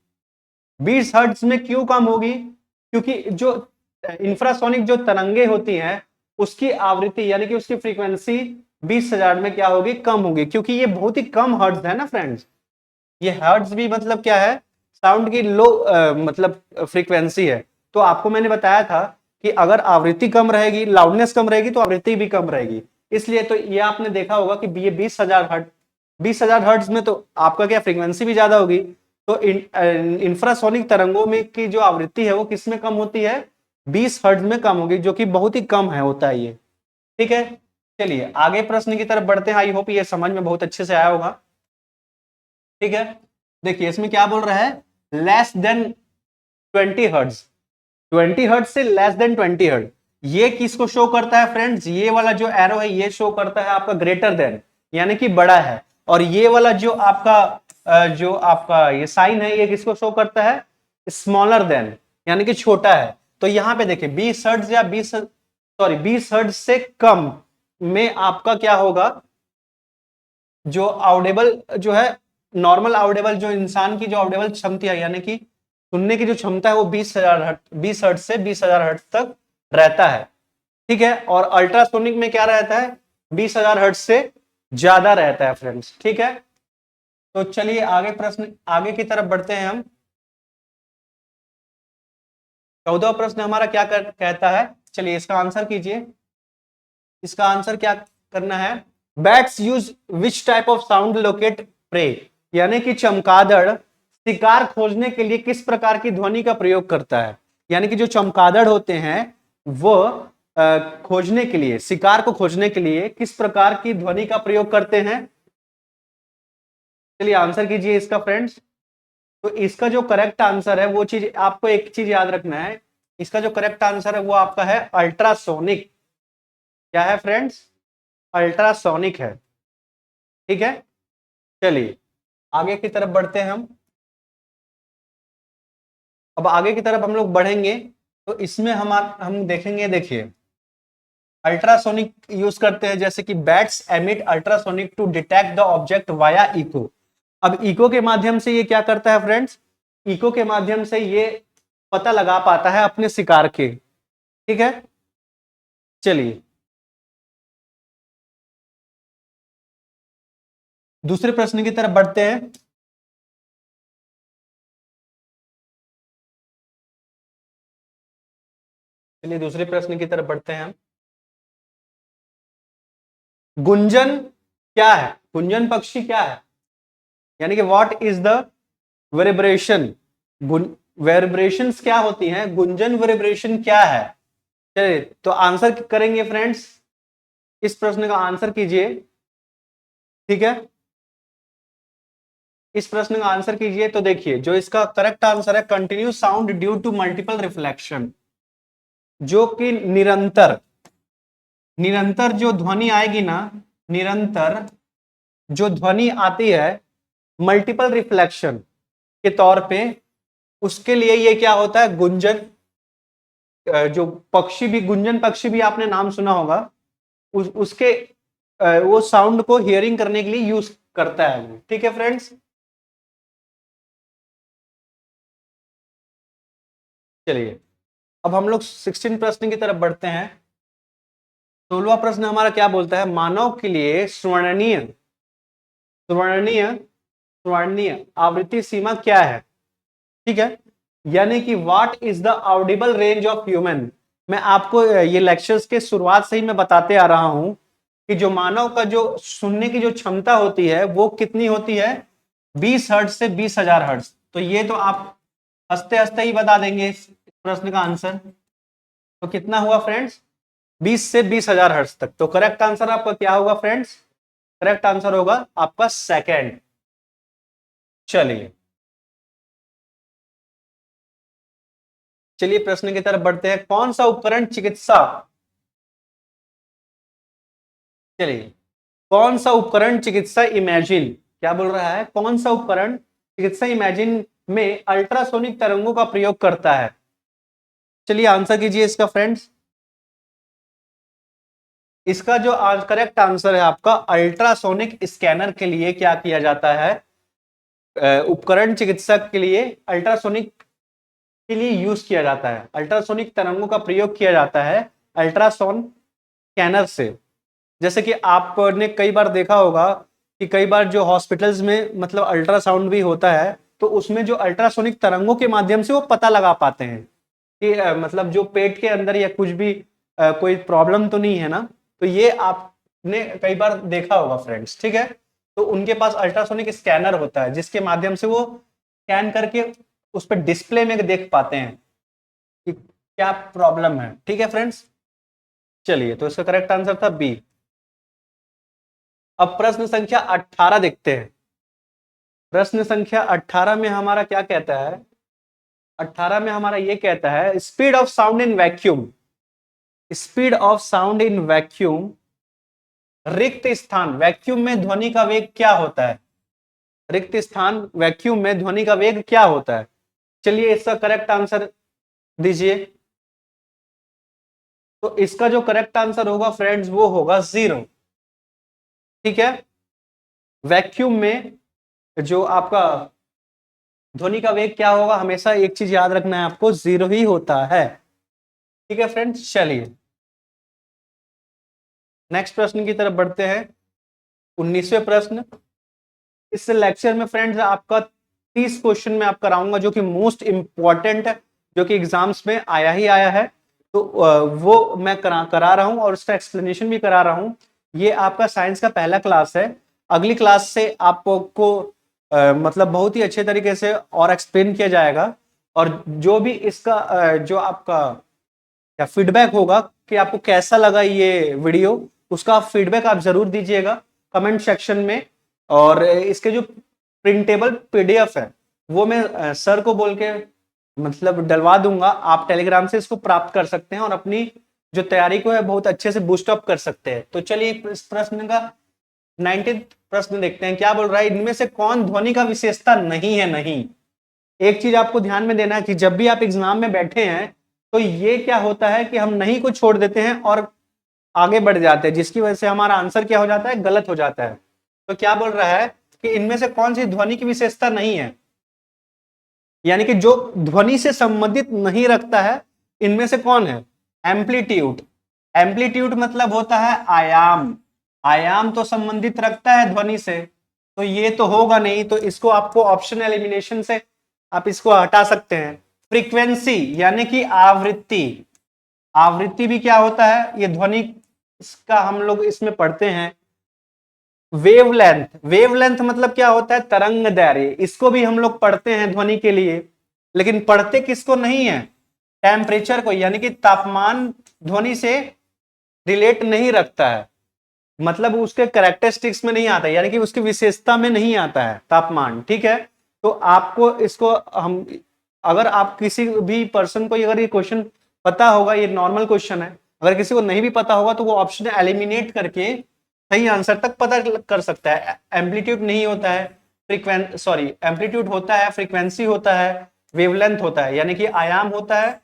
20 हर्ट्ज में क्यों कम होगी? क्योंकि जो इंफ्रासोनिक जो तरंगे होती हैं उसकी आवृत्ति यानी कि उसकी फ्रीक्वेंसी 20,000 में क्या होगी, कम होगी, क्योंकि ये बहुत ही कम हर्ट्ज है ना फ्रेंड्स। ये हर्ट्ज भी मतलब क्या है, साउंड की लो मतलब फ्रीक्वेंसी है। तो आपको मैंने बताया था कि अगर आवृत्ति कम रहेगी, लाउडनेस कम रहेगी, तो आवृत्ति भी कम रहेगी। इसलिए तो ये आपने देखा होगा कि ये 20,000 हर्ट्ज में तो आपका क्या फ्रीक्वेंसी भी ज्यादा होगी। तो इंफ्रासोनिक तरंगों में की जो आवृत्ति है वो किस में कम होती है, 20 हर्ट्ज में कम होगी, जो कि बहुत ही कम है होता है ये। ठीक है, चलिए आगे प्रश्न की तरफ बढ़ते हैं। आई होप ये समझ में बहुत अच्छे से आया होगा। ठीक है, देखिए इसमें क्या बोल रहा है, लेस देन 20 हर्ट्ज, 20 हर्ट्ज से लेस देन 20 हर्ट्ज। ये किसको शो करता है फ्रेंड्स, ये वाला जो एरो है ये शो करता है आपका ग्रेटर देन, यानी कि बड़ा है। और ये वाला जो आपका ये साइन है ये किसको शो करता है, स्मॉलर देन, यानी कि छोटा है। तो यहां पे देखिए 20 हर्ट्ज या 20 हर्ट्ज से कम में आपका क्या होगा, जो ऑडिबल जो है, नॉर्मल ऑडिबल जो इंसान की जो ऑडिबल क्षमता है यानी कि सुनने की जो क्षमता है वो 20 हर्ट्ज से 20,000 हर्ट्ज तक रहता है। ठीक है, और अल्ट्रासोनिक में क्या रहता है, 20,000 हर्ट्ज से ज्यादा रहता है फ्रेंड्स। ठीक है, तो चलिए आगे प्रश्न आगे की तरफ बढ़ते हैं हम। 14वां प्रश्न हमारा क्या कहता है, चलिए इसका आंसर कीजिए। इसका आंसर क्या करना है, bats use which type of sound locate prey, यानी कि चमगादड़ शिकार खोजने के लिए किस प्रकार की ध्वनि का प्रयोग करता है। यानी कि जो चमगादड़ होते हैं वो खोजने के लिए, शिकार को खोजने के लिए किस प्रकार की ध्वनि का प्रयोग करते हैं। चलिए आंसर कीजिए इसका फ्रेंड्स। तो इसका जो करेक्ट आंसर है वो चीज आपको एक चीज याद रखना है, इसका जो करेक्ट आंसर है वो आपका है अल्ट्रासोनिक। क्या है फ्रेंड्स? अल्ट्रासोनिक है। ठीक है, चलिए आगे की तरफ बढ़ते हैं हम। अब आगे की तरफ हम लोग बढ़ेंगे तो इसमें हम देखेंगे, देखिए अल्ट्रासोनिक यूज करते हैं, जैसे कि bats emit ultrasonic to detect the object via echo. अब इको के माध्यम से ये क्या करता है फ्रेंड्स? इको के माध्यम से ये पता लगा पाता है अपने शिकार के। ठीक है, चलिए दूसरे प्रश्न की तरफ बढ़ते हैं। चलिए दूसरे प्रश्न की तरफ बढ़ते हैं हम। गुंजन क्या है? गुंजन पक्षी क्या है? यानी कि व्हाट इज द वेरिब्रेशन? वेरिब्रेशंस क्या होती हैं? गुंजन वेरिब्रेशन क्या है? चलिए तो आंसर करेंगे फ्रेंड्स, इस प्रश्न का आंसर कीजिए। ठीक है, इस प्रश्न का आंसर कीजिए। तो देखिए जो इसका करेक्ट आंसर है, continuous sound due to multiple reflection. जो कि निरंतर निरंतर जो ध्वनि आएगी ना, निरंतर जो ध्वनि आती है मल्टीपल रिफ्लेक्शन के तौर पे, उसके लिए ये क्या होता है? गुंजन, जो पक्षी भी, गुंजन पक्षी भी आपने नाम सुना होगा, उसके वो साउंड को हियरिंग करने के लिए यूज करता है वो। ठीक है फ्रेंड्स, चलिए अब हम लोग 16 प्रश्न की तरफ बढ़ते हैं। 16वां प्रश्न हमारा क्या बोलता है? मानव के लिए स्वर्णनीय स्वर्णनीय स्वर्णीय आवृत्ति सीमा क्या है? ठीक है, यानी कि what is the Audible range of human. मैं आपको ये लेक्चर्स के शुरुआत से ही मैं बताते आ रहा हूं कि जो मानव का जो सुनने की जो क्षमता होती है वो कितनी होती है? 20 हर्ट्ज से 20,000 हर्ट्ज। तो ये तो आप हंसते हंसते ही बता देंगे इस प्रश्न का आंसर। तो कितना हुआ फ्रेंड्स? 20 से 20,000 हर्ट्ज तक। तो करेक्ट आंसर आपका क्या होगा फ्रेंड्स? करेक्ट आंसर होगा आपका सेकेंड। चलिए चलिए प्रश्न की तरफ बढ़ते हैं। कौन सा उपकरण चिकित्सा, चलिए कौन सा उपकरण चिकित्सा इमेजिन, क्या बोल रहा है? कौन सा उपकरण चिकित्सा इमेजिन में अल्ट्रासोनिक तरंगों का प्रयोग करता है? चलिए आंसर कीजिए इसका फ्रेंड्स। इसका जो करेक्ट आंसर है आपका, अल्ट्रासोनिक स्कैनर के लिए क्या किया जाता है? उपकरण चिकित्सक के लिए अल्ट्रासोनिक के लिए यूज किया जाता है, अल्ट्रासोनिक तरंगों का प्रयोग किया जाता है अल्ट्रासोन स्कैनर से। जैसे कि आपने कई बार देखा होगा कि कई बार जो हॉस्पिटल्स में मतलब अल्ट्रासाउंड भी होता है, तो उसमें जो अल्ट्रासोनिक तरंगों के माध्यम से वो पता लगा पाते हैं कि मतलब जो पेट के अंदर या कुछ भी कोई प्रॉब्लम तो नहीं है ना। तो ये आपने कई बार देखा होगा फ्रेंड्स। ठीक है, तो उनके पास अल्ट्रासोनिक स्कैनर होता है जिसके माध्यम से वो स्कैन करके उस पर डिस्प्ले में देख पाते हैं कि क्या प्रॉब्लम है। ठीक है फ्रेंड्स, चलिए तो इसका करेक्ट आंसर था बी। अब प्रश्न संख्या 18 देखते हैं। प्रश्न संख्या 18 में हमारा क्या कहता है? 18 में हमारा ये कहता है, speed of sound in vacuum, speed of sound in vacuum, रिक्त स्थान, वैक्यूम में ध्वनि का वेग क्या होता है? रिक्त स्थान वैक्यूम में ध्वनि का वेग क्या होता है? चलिए इसका करेक्ट आंसर दीजिए। तो इसका जो करेक्ट आंसर होगा फ्रेंड्स वो होगा 0। ठीक है, वैक्यूम में जो आपका ध्वनि का वेग क्या होगा? हमेशा एक चीज याद रखना है आपको, 0 ही होता है। ठीक है फ्रेंड्स, चलिए नेक्स्ट प्रश्न की तरफ बढ़ते हैं। 19वें प्रश्न। इस लेक्चर में फ्रेंड्स आपका 30 क्वेश्चन में आप कराऊंगा जो कि मोस्ट इंपॉर्टेंट है, जो कि एग्जाम्स में आया ही आया है। तो वो मैं करा रहा हूं और उसका एक्सप्लेनेशन भी करा रहा हूं। ये आपका साइंस का पहला क्लास है। अगली क्लास से आपको मतलब बहुत ही अच्छे तरीके से और एक्सप्लेन किया जाएगा। और जो भी इसका जो आपका क्या फीडबैक होगा कि आपको कैसा लगा ये वीडियो, उसका फीडबैक आप जरूर दीजिएगा कमेंट सेक्शन में। और इसके जो प्रिंटेबल पीडीएफ है वो मैं सर को बोल के मतलब डलवा दूंगा। आप टेलीग्राम से इसको प्राप्त कर सकते हैं और अपनी जो तैयारी को है बहुत अच्छे से बूस्ट अप कर सकते हैं। तो चलिए इस प्रश्न का 19th प्रश्न देखते हैं, क्या बोल रहा है, इनमें से कौन ध्वनि का विशेषता नहीं है। नहीं, एक चीज आपको ध्यान में देना है कि जब भी आप एग्जाम में बैठे हैं तो ये क्या होता है कि हम नहीं को छोड़ देते हैं और आगे बढ़ जाते हैं, जिसकी वजह से हमारा आंसर क्या हो जाता है, गलत हो जाता है। तो क्या बोल रहा है कि इनमें से कौन सी ध्वनि की विशेषता नहीं है, यानी कि जो ध्वनि से संबंधित नहीं रखता है, इनमें से कौन है, एम्पलीट्यूड। एम्पलीट्यूड मतलब होता है आयाम, आयाम तो संबंधित रखता है ध्वनि से, तो ये तो होगा नहीं, तो इसको आपको ऑप्शन एलिमिनेशन से आप इसको हटा सकते हैं। फ्रीक्वेंसी यानी कि आवृत्ति, आवृत्ति भी क्या होता है, ये ध्वनि इसका हम लोग इसमें पढ़ते हैं। वेवलेंथ, वेवलेंथ मतलब क्या होता है, तरंग दैर्घ्य, इसको भी हम लोग पढ़ते हैं ध्वनि के लिए, लेकिन पढ़ते किसको नहीं है, टेम्परेचर को, यानी कि तापमान ध्वनि से रिलेट नहीं रखता है, मतलब उसके कैरेक्टरिस्टिक्स में नहीं आता है, यानी कि उसकी विशेषता में नहीं आता है तापमान। ठीक है, तो आपको इसको हम, अगर आप किसी भी पर्सन को अगर ये क्वेश्चन पता होगा, ये नॉर्मल क्वेश्चन है, अगर किसी को नहीं भी पता होगा तो वो ऑप्शन एलिमिनेट करके सही आंसर तक पता कर सकता है। एम्पलीट्यूड नहीं होता है, एम्पलीट्यूड होता है, फ्रीक्वेंसी होता है, वेवलेंथ होता है, यानी कि आयाम होता है,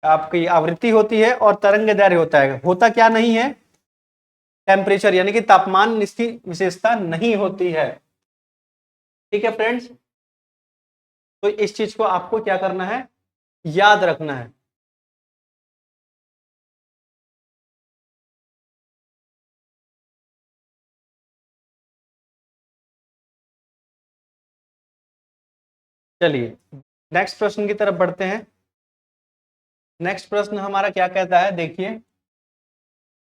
आपकी आवृत्ति होती है, और तरंग दैर्घ्य होता है। होता क्या नहीं है, टेम्परेचर, यानी कि तापमान इसकी विशेषता नहीं होती है। ठीक है फ्रेंड्स, तो इस चीज को आपको क्या करना है, याद रखना है। चलिए नेक्स्ट प्रश्न की तरफ बढ़ते हैं। नेक्स्ट प्रश्न हमारा क्या कहता है, देखिए,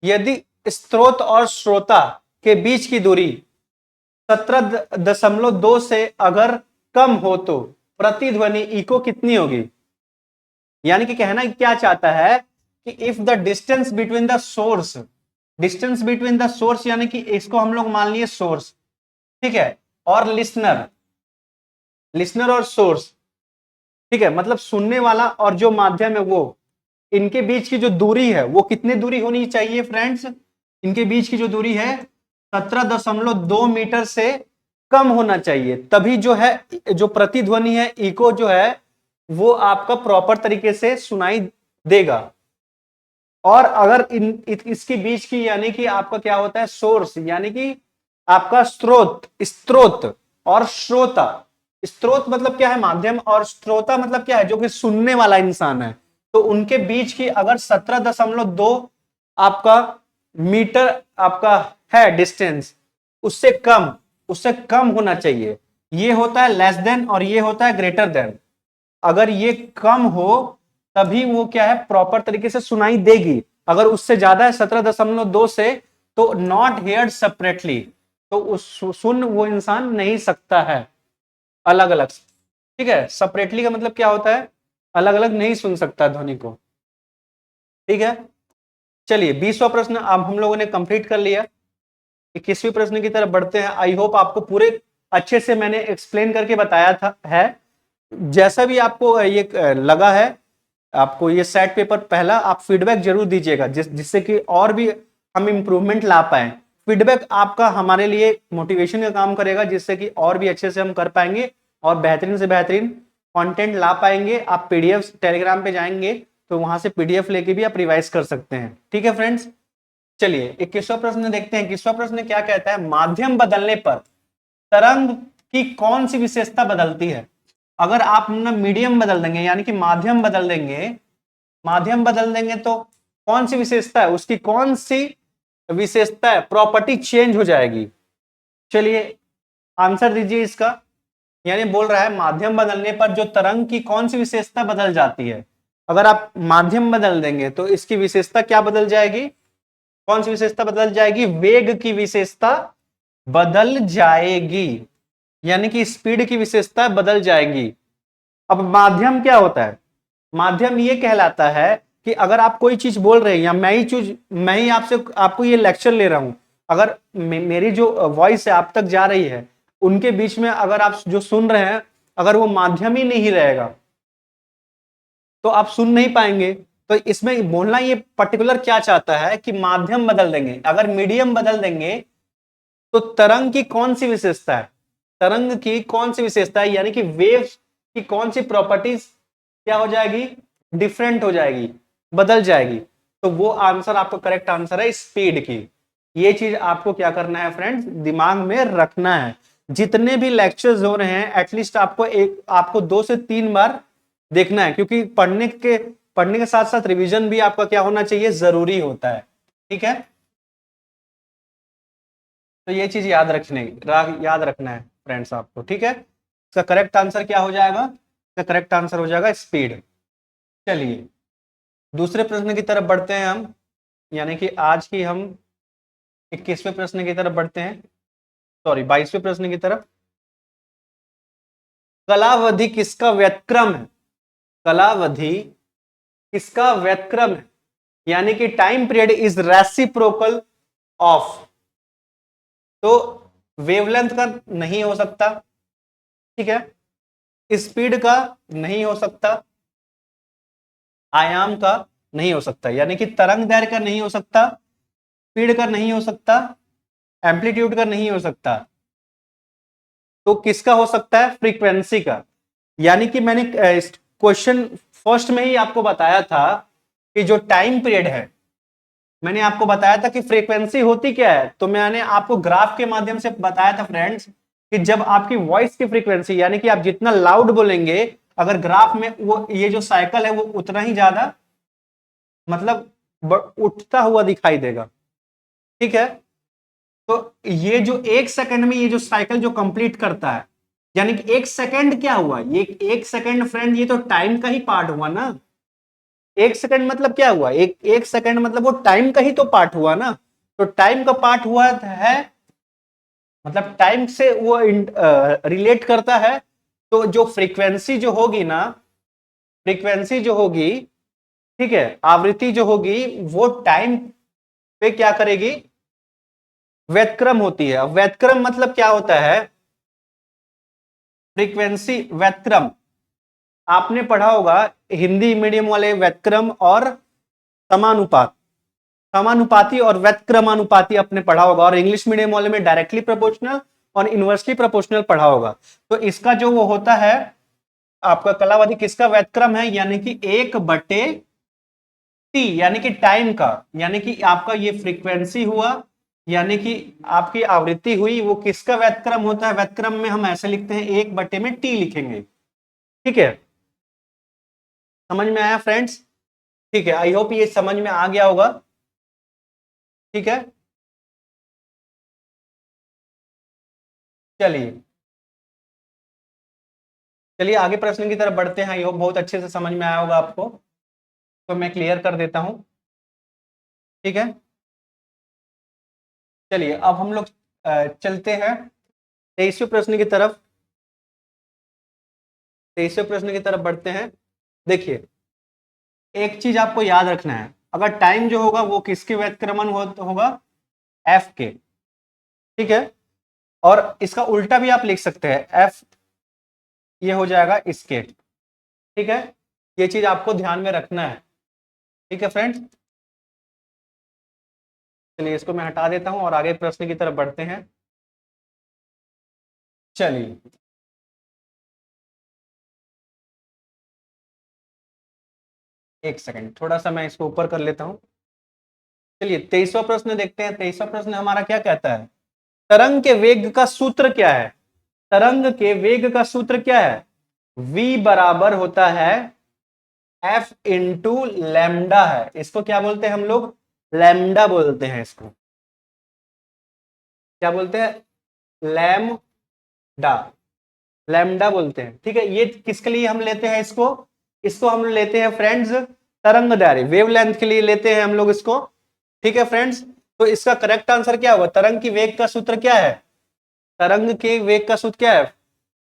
यदि स्रोत और श्रोता के बीच की दूरी 17.2 से अगर कम हो तो प्रतिध्वनि इको कितनी होगी। यानी कि कहना क्या चाहता है कि if the distance between the source, distance between the source यानी कि इसको हम लोग मान लिए सोर्स, ठीक है, और लिसनर, लिसनर और सोर्स, ठीक है, मतलब सुनने वाला और जो माध्यम है वो, इनके बीच की जो दूरी है वो कितनी दूरी होनी चाहिए फ्रेंड्स, इनके बीच की जो दूरी है 17.2 मीटर से कम होना चाहिए, तभी जो है जो प्रतिध्वनि है, इको जो है, वो आपका प्रॉपर तरीके से सुनाई देगा। और अगर इसके बीच की, यानी कि आपका क्या होता है, सोर्स यानी कि आपका स्रोत, स्रोत और श्रोता, स्रोत मतलब क्या है, माध्यम, और श्रोता मतलब क्या है, जो कि सुनने वाला इंसान है, तो उनके बीच की अगर 17.2 आपका मीटर आपका है डिस्टेंस, उससे कम, उससे कम होना चाहिए। ये होता है लेस देन और ये होता है ग्रेटर देन। अगर ये कम हो तभी वो क्या है, प्रॉपर तरीके से सुनाई देगी। अगर उससे ज्यादा है 17.2 से, तो नॉट हेयर्ड सेपरेटली, तो उस सुन वो इंसान नहीं सकता है अलग अलग। ठीक है, सेपरेटली का मतलब क्या होता है, अलग अलग नहीं सुन सकता ध्वनि को। ठीक है, चलिए 20वां प्रश्न अब हम लोगों ने कंप्लीट कर लिया। 21वें प्रश्न की तरफ बढ़ते हैं। आई होप आपको पूरे अच्छे से मैंने एक्सप्लेन करके बताया था है। जैसा भी आपको ये लगा है, आपको ये सेट पेपर पहला, आप फीडबैक जरूर दीजिएगा जिससे कि और भी हम इंप्रूवमेंट ला पाए। फीडबैक आपका हमारे लिए मोटिवेशन का काम करेगा, जिससे कि और भी अच्छे से हम कर पाएंगे और बेहतरीन से बेहतरीन कंटेंट ला पाएंगे। आप पीडीएफ टेलीग्राम पे जाएंगे तो वहां से पीडीएफ लेके भी आप रिवाइज कर सकते हैं। ठीक है फ्रेंड्स, चलिए 21वां प्रश्न देखते हैं। 21वां प्रश्न क्या कहता है, माध्यम बदलने पर तरंग की कौन सी विशेषता बदलती है। अगर आप ना मीडियम बदल देंगे, यानी कि माध्यम बदल देंगे, माध्यम बदल देंगे तो कौन सी विशेषता है, उसकी कौन सी विशेषता है, प्रॉपर्टी चेंज हो जाएगी। चलिए आंसर दीजिए इसका। यानी बोल रहा है माध्यम बदलने पर जो तरंग की कौन सी विशेषता बदल जाती है। अगर आप माध्यम बदल देंगे तो इसकी विशेषता क्या बदल जाएगी, कौन सी विशेषता बदल जाएगी, वेग की विशेषता बदल जाएगी। यानी कि स्पीड की विशेषता बदल जाएगी। अब माध्यम क्या होता है? माध्यम ये कहलाता है कि अगर आप कोई चीज बोल रहे हैं या मैं ही आपसे आपको ये लेक्चर ले रहा हूं, अगर मेरी जो वॉइस है आप तक जा रही है, उनके बीच में अगर आप जो सुन रहे हैं अगर वो माध्यम ही नहीं रहेगा तो आप सुन नहीं पाएंगे। तो इसमें बोलना ये पर्टिकुलर क्या चाहता है कि माध्यम बदल देंगे, अगर मीडियम बदल देंगे तो तरंग की कौन सी विशेषता है, तरंग की कौन सी विशेषता है, यानी कि वेव की कौन सी प्रॉपर्टीज क्या हो जाएगी, डिफरेंट हो जाएगी, बदल जाएगी। तो वो आंसर आपको करेक्ट आंसर है स्पीड की। ये चीज आपको क्या करना है फ्रेंड्स, दिमाग में रखना है। जितने भी लेक्चर्स हो रहे हैं एटलीस्ट आपको 2 से 3 बार देखना है, क्योंकि पढ़ने के साथ साथ रिवीजन भी आपका क्या होना चाहिए, जरूरी होता है। ठीक है, तो ये चीज याद रखना है फ्रेंड्स आपको। ठीक है, इसका करेक्ट आंसर क्या हो जाएगा, इसका करेक्ट आंसर हो जाएगा स्पीड। चलिए दूसरे प्रश्न की तरफ बढ़ते हैं हम, यानी कि आज की हम 21वें प्रश्न की तरफ बढ़ते हैं, सॉरी 22वें प्रश्न की तरफ। कलावधि किसका व्युत्क्रम है, कलावधि किसका व्युत्क्रम है, यानी कि time period is reciprocal of. तो वेवलेंथ का नहीं हो सकता, ठीक है, स्पीड का नहीं हो सकता, आयाम का नहीं हो सकता, यानी कि तरंग दैर्घ्य का नहीं हो सकता, स्पीड का नहीं हो सकता, एम्पलीट्यूड का नहीं हो सकता। तो किसका हो सकता है, फ्रीक्वेंसी का। यानी कि मैंने क्वेश्चन फर्स्ट में ही आपको बताया था कि जो टाइम पीरियड है, मैंने आपको बताया था कि फ्रीक्वेंसी होती क्या है, तो मैंने आपको ग्राफ के माध्यम से बताया था फ्रेंड्स कि जब आपकी वॉइस की फ्रीक्वेंसी, यानी कि आप जितना लाउड बोलेंगे, अगर ग्राफ में वो ये जो साइकिल है वो उतना ही ज्यादा मतलब उठता हुआ दिखाई देगा। ठीक है, तो ये जो 1 सेकंड में ये जो साइकिल जो कंप्लीट करता है, यानी कि 1 सेकंड क्या हुआ, ये 1 सेकंड फ्रेंड ये तो टाइम का ही पार्ट हुआ ना। 1 सेकंड मतलब क्या हुआ, एक सेकंड मतलब वो टाइम का ही तो पार्ट हुआ ना। तो टाइम का पार्ट हुआ है, मतलब टाइम से वो रिलेट करता है। तो जो फ्रीक्वेंसी जो होगी ना, फ्रीक्वेंसी जो होगी, ठीक है, आवृत्ति जो होगी वो टाइम पे क्या करेगी, व्युत्क्रम होती है। अब व्युत्क्रम मतलब क्या होता है, फ्रीक्वेंसी व्युत्क्रम आपने पढ़ा होगा हिंदी मीडियम वाले, व्युत्क्रम और समानुपात, समानुपाती और व्यतक्रमानुपाती आपने पढ़ा होगा, और इंग्लिश मीडियम वाले में डायरेक्टली प्रोपोर्शनल और इनवर्सली प्रोपोर्शनल पढ़ा होगा। तो इसका जो वो होता है आपका कलावधि किसका व्यतक्रम है, यानी कि 1/T, यानी कि टाइम का, यानी कि आपका ये फ्रीक्वेंसी हुआ, यानी कि आपकी आवृत्ति हुई, वो किसका व्यतक्रम होता है, व्यतक्रम में हम ऐसे लिखते हैं 1/T लिखेंगे। ठीक है, समझ में आया फ्रेंड्स? ठीक है, आई होप ये समझ में आ गया होगा। ठीक है, चलिए चलिए आगे प्रश्न की तरफ बढ़ते हैं। आई होप बहुत अच्छे से समझ में आया होगा आपको, तो मैं क्लियर कर देता हूं। ठीक है, चलिए अब हम लोग चलते हैं 23वें प्रश्न की तरफ, 23वें प्रश्न की तरफ बढ़ते हैं। देखिए एक चीज आपको याद रखना है, अगर टाइम जो होगा वो किसके व्युत्क्रमण होगा, एफ के। ठीक है, और इसका उल्टा भी आप लिख सकते हैं, एफ ये हो जाएगा इसके। ठीक है, ये चीज आपको ध्यान में रखना है। ठीक है फ्रेंड्स, चलिए इसको मैं हटा देता हूं और आगे प्रश्न की तरफ बढ़ते हैं। चलिए एक सेकंड, थोड़ा सा मैं इसको ऊपर कर लेता हूं। चलिए 23वां प्रश्न देखते हैं। 23वां प्रश्न हमारा क्या कहता है, तरंग के वेग का सूत्र क्या है, तरंग के वेग का सूत्र क्या है, v बराबर होता है f इंटू लैम्डा है। इसको क्या बोलते हैं हम लोग, लैम्डा बोलते हैं, इसको क्या बोलते हैं, लैम्डा, लैम्डा बोलते हैं। ठीक है, ये किसके लिए हम लेते हैं इसको, इसको हम लेते हैं फ्रेंड्स तरंग दैर्घ्य, वेवलेंथ के लिए लेते हैं हम लोग इसको। ठीक है फ्रेंड्स, तो इसका करेक्ट आंसर क्या होगा, तरंग की वेग का सूत्र क्या है, तरंग के वेग का सूत्र क्या है?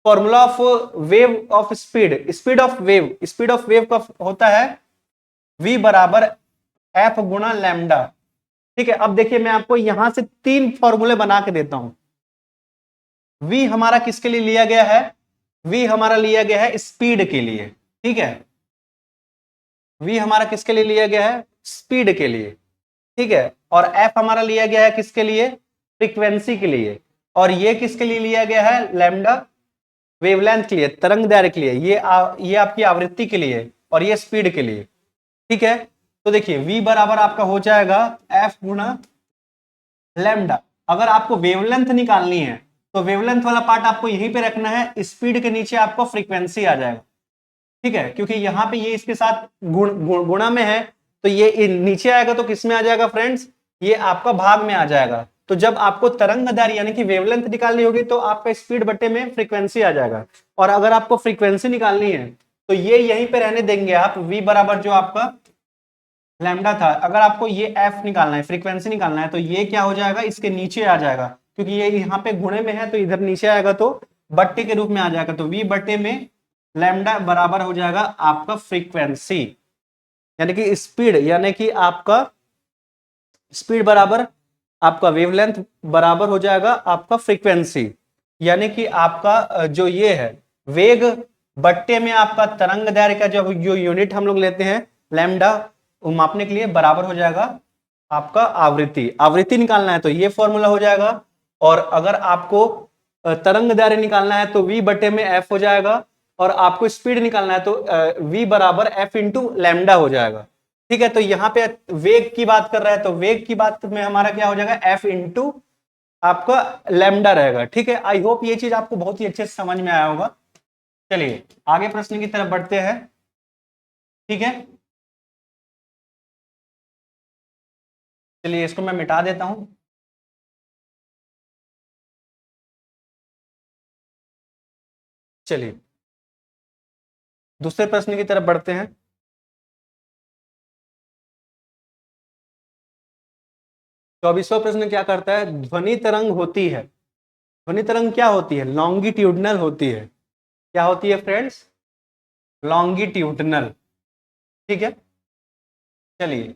Formula of wave of speed, speed of wave, speed of wave का होता है v बराबर एफ गुणा लैम्डा। ठीक है, अब देखिए मैं आपको यहां से 3 फॉर्मूले बना के देता हूं। v हमारा किसके लिए लिया गया है? v हमारा लिया गया है स्पीड के लिए। ठीक है, v हमारा किसके लिए लिया गया है? स्पीड के लिए। ठीक है, और f हमारा लिया गया है किसके लिए? फ्रीक्वेंसी के लिए। और ये किसके लिए लिया गया है? लैम्डा वेवलेंथ के लिए, तरंग दैर्घ्य के लिए। ये आपकी आवृत्ति के लिए और ये स्पीड के लिए। ठीक है, तो देखिए v बराबर आपका हो जाएगा f गुणा लैम्डा। अगर आपको वेवलेंथ निकालनी है तो वेवलेंथ वाला पार्ट आपको यहीं पे रखना है, स्पीड के नीचे आपको फ्रीक्वेंसी आ जाएगा। ठीक है, क्योंकि यहाँ पे ये इसके साथ गुणा में है, तो ये नीचे आएगा तो किस में आ जाएगा फ्रेंड्स? ये आपका भाग में आ जाएगा। तो जब आपको तरंग दैर्घ्य यानी कि वेवलेंथ निकालनी होगी तो आपका स्पीड बटे में फ्रीक्वेंसी आ जाएगा। और अगर आपको फ्रीक्वेंसी निकालनी है तो ये यहीं पे रहने देंगे आप, v बराबर जो आपका लैम्डा था। अगर आपको ये f निकालना है, फ्रीक्वेंसी निकालना है, तो ये क्या हो जाएगा? इसके नीचे आ जाएगा, क्योंकि ये यहाँ पे गुणे में है तो इधर नीचे आएगा तो बट्टे के रूप में आ जाएगा। तो v बट्टे में लैम्डा बराबर हो जाएगा आपका फ्रीक्वेंसी, यानी कि स्पीड, यानी कि आपका स्पीड बराबर आपका वेवलेंथ बराबर हो जाएगा आपका फ्रीक्वेंसी, यानी कि आपका जो ये है वेग बट्टे में आपका तरंग दैर्घ्य का जो यूनिट हम लोग लेते हैं लैम्डा, मापने के लिए बराबर हो जाएगा आपका आवृत्ति। आवृत्ति निकालना है तो ये फॉर्मूला हो जाएगा। और अगर आपको तरंग दैर्घ्य निकालना है तो v बटे में f हो जाएगा। और आपको स्पीड निकालना है तो v बराबर f इंटू लैम्डा हो जाएगा। ठीक है, तो यहाँ पे वेग की बात कर रहा है तो वेग की बात में हमारा क्या हो जाएगा? f इंटू आपका लैम्डा रहेगा। ठीक है, आई होप ये चीज आपको बहुत ही अच्छे से समझ में आया होगा। चलिए आगे प्रश्न की तरफ बढ़ते हैं। ठीक है, चलिए इसको मैं मिटा देता हूं। चलिए दूसरे प्रश्न की तरफ बढ़ते हैं। चौबीसवां प्रश्न क्या करता है? ध्वनि तरंग होती है, ध्वनि तरंग क्या होती है? लॉन्गिट्यूडनल होती है। क्या होती है फ्रेंड्स? लॉन्गिट्यूडनल। ठीक है, चलिए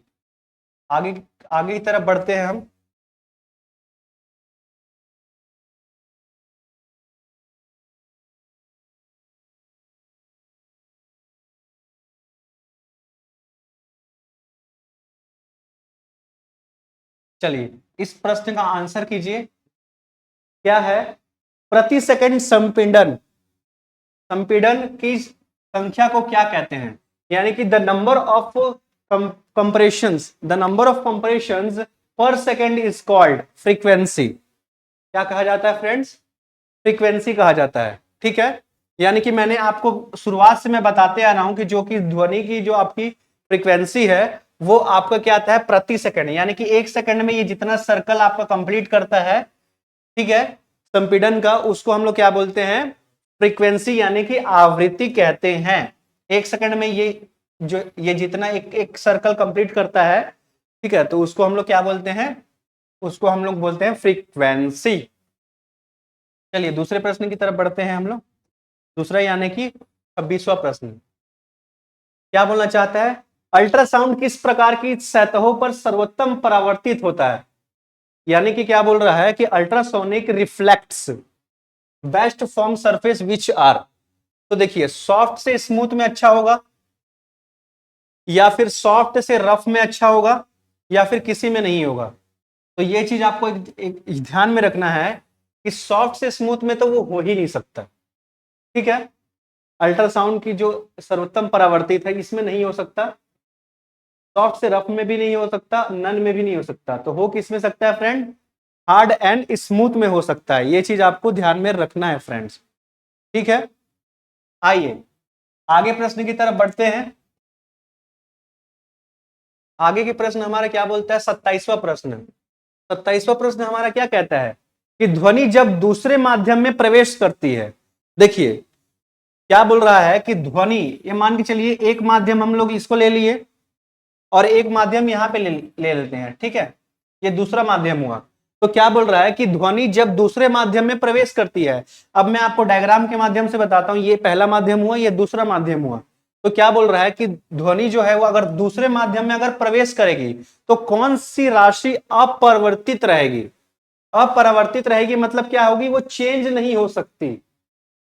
आगे आगे की तरफ बढ़ते हैं हम। चलिए इस प्रश्न का आंसर कीजिए, क्या है? प्रति सेकंड संपीड़न, संपीड़न की संख्या को क्या कहते हैं? यानी कि the number of compressions, the number of compressions पर सेकंड इज कॉल्ड फ्रीक्वेंसी। क्या कहा जाता है फ्रेंड्स? फ्रीक्वेंसी कहा जाता है। ठीक है, यानी कि मैंने आपको शुरुआत से मैं बताते आ रहा हूं कि जो कि ध्वनि की जो आपकी फ्रीक्वेंसी है वो आपका क्या आता है? प्रति सेकंड, यानी कि 1 सेकंड में ये जितना सर्कल आपका कंप्लीट करता है, ठीक है, संपीड़न का, उसको हम लोग क्या बोलते हैं? फ्रीक्वेंसी यानी कि आवृत्ति कहते हैं। 1 सेकंड में ये जितना एक सर्कल कंप्लीट करता है, ठीक है, तो उसको हम लोग क्या बोलते हैं? उसको हम लोग बोलते हैं फ्रीक्वेंसी। चलिए दूसरे प्रश्न की तरफ बढ़ते हैं हम लोग। दूसरा यानी कि 26वां प्रश्न क्या बोलना चाहता है? अल्ट्रासाउंड किस प्रकार की सतहों पर सर्वोत्तम परावर्तित होता है? यानी कि क्या बोल रहा है कि ultrasonic reflects best from surface which are. तो देखिए सॉफ्ट से स्मूथ में अच्छा होगा, या फिर सॉफ्ट से रफ में अच्छा होगा, या फिर किसी में नहीं होगा। तो ये चीज आपको एक ध्यान में रखना है कि सॉफ्ट से स्मूथ में तो वो हो ही नहीं सकता। ठीक है, अल्ट्रासाउंड की जो सर्वोत्तम परावर्तित है इसमें नहीं हो सकता, सॉफ्ट से रफ में भी नहीं हो सकता, नन में भी नहीं हो सकता। तो हो किस में सकता है फ्रेंड? हार्ड एंड स्मूथ में हो सकता है। ये चीज आपको ध्यान में रखना है फ्रेंड्स। ठीक है, आइए आगे प्रश्न की तरफ बढ़ते हैं। आगे के प्रश्न हमारा क्या बोलता है? 27वां प्रश्न। 27वां प्रश्न हमारा क्या कहता है कि ध्वनि जब दूसरे माध्यम में प्रवेश करती है, देखिए क्या बोल रहा है कि ध्वनि, ये मान के चलिए एक माध्यम हम लोग इसको ले लिए और एक माध्यम यहां पे ले लेते हैं। ठीक है, ये दूसरा माध्यम हुआ। तो क्या बोल रहा है कि ध्वनि जब दूसरे माध्यम में प्रवेश करती है, अब मैं आपको डायग्राम के माध्यम से बताता हूं, ये पहला माध्यम हुआ, ये दूसरा माध्यम हुआ। तो क्या बोल रहा है कि ध्वनि जो है वो अगर दूसरे माध्यम में अगर प्रवेश करेगी तो कौन सी राशि अपरिवर्तित रहेगी? अपरिवर्तित रहेगी मतलब क्या होगी? वो चेंज नहीं हो सकती।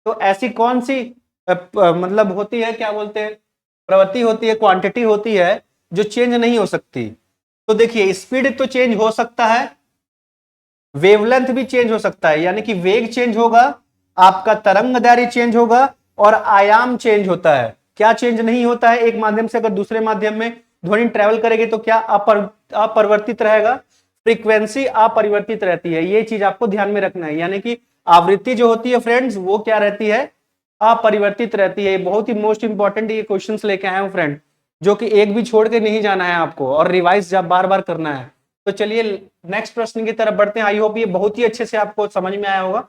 तो ऐसी कौन सी मतलब होती है, क्या बोलते हैं, प्रवृत्ति होती है, क्वांटिटी होती है जो चेंज नहीं हो सकती? तो देखिए, स्पीड तो चेंज हो सकता है, वेवलेंथ भी चेंज हो सकता है, यानी कि वेग चेंज होगा, आपका तरंग दैर्घ्य चेंज होगा, और आयाम चेंज होता है। क्या चेंज नहीं होता है? एक माध्यम से अगर दूसरे माध्यम में ध्वनि ट्रेवल करेगी तो क्या अपरिवर्तित रहेगा? फ्रीक्वेंसी अपरिवर्तित रहती है। ये चीज आपको ध्यान में रखना है, यानी कि आवृत्ति जो होती है फ्रेंड्स, वो क्या रहती है? अपरिवर्तित रहती है। बहुत ही मोस्ट इंपॉर्टेंट ये क्वेश्चंस लेके आए हूं फ्रेंड, जो कि एक भी छोड़ के नहीं जाना है आपको, और रिवाइज जब बार बार करना है। तो चलिए नेक्स्ट प्रश्न की तरफ बढ़ते हैं। आई होप ये बहुत ही अच्छे से आपको समझ में आया होगा।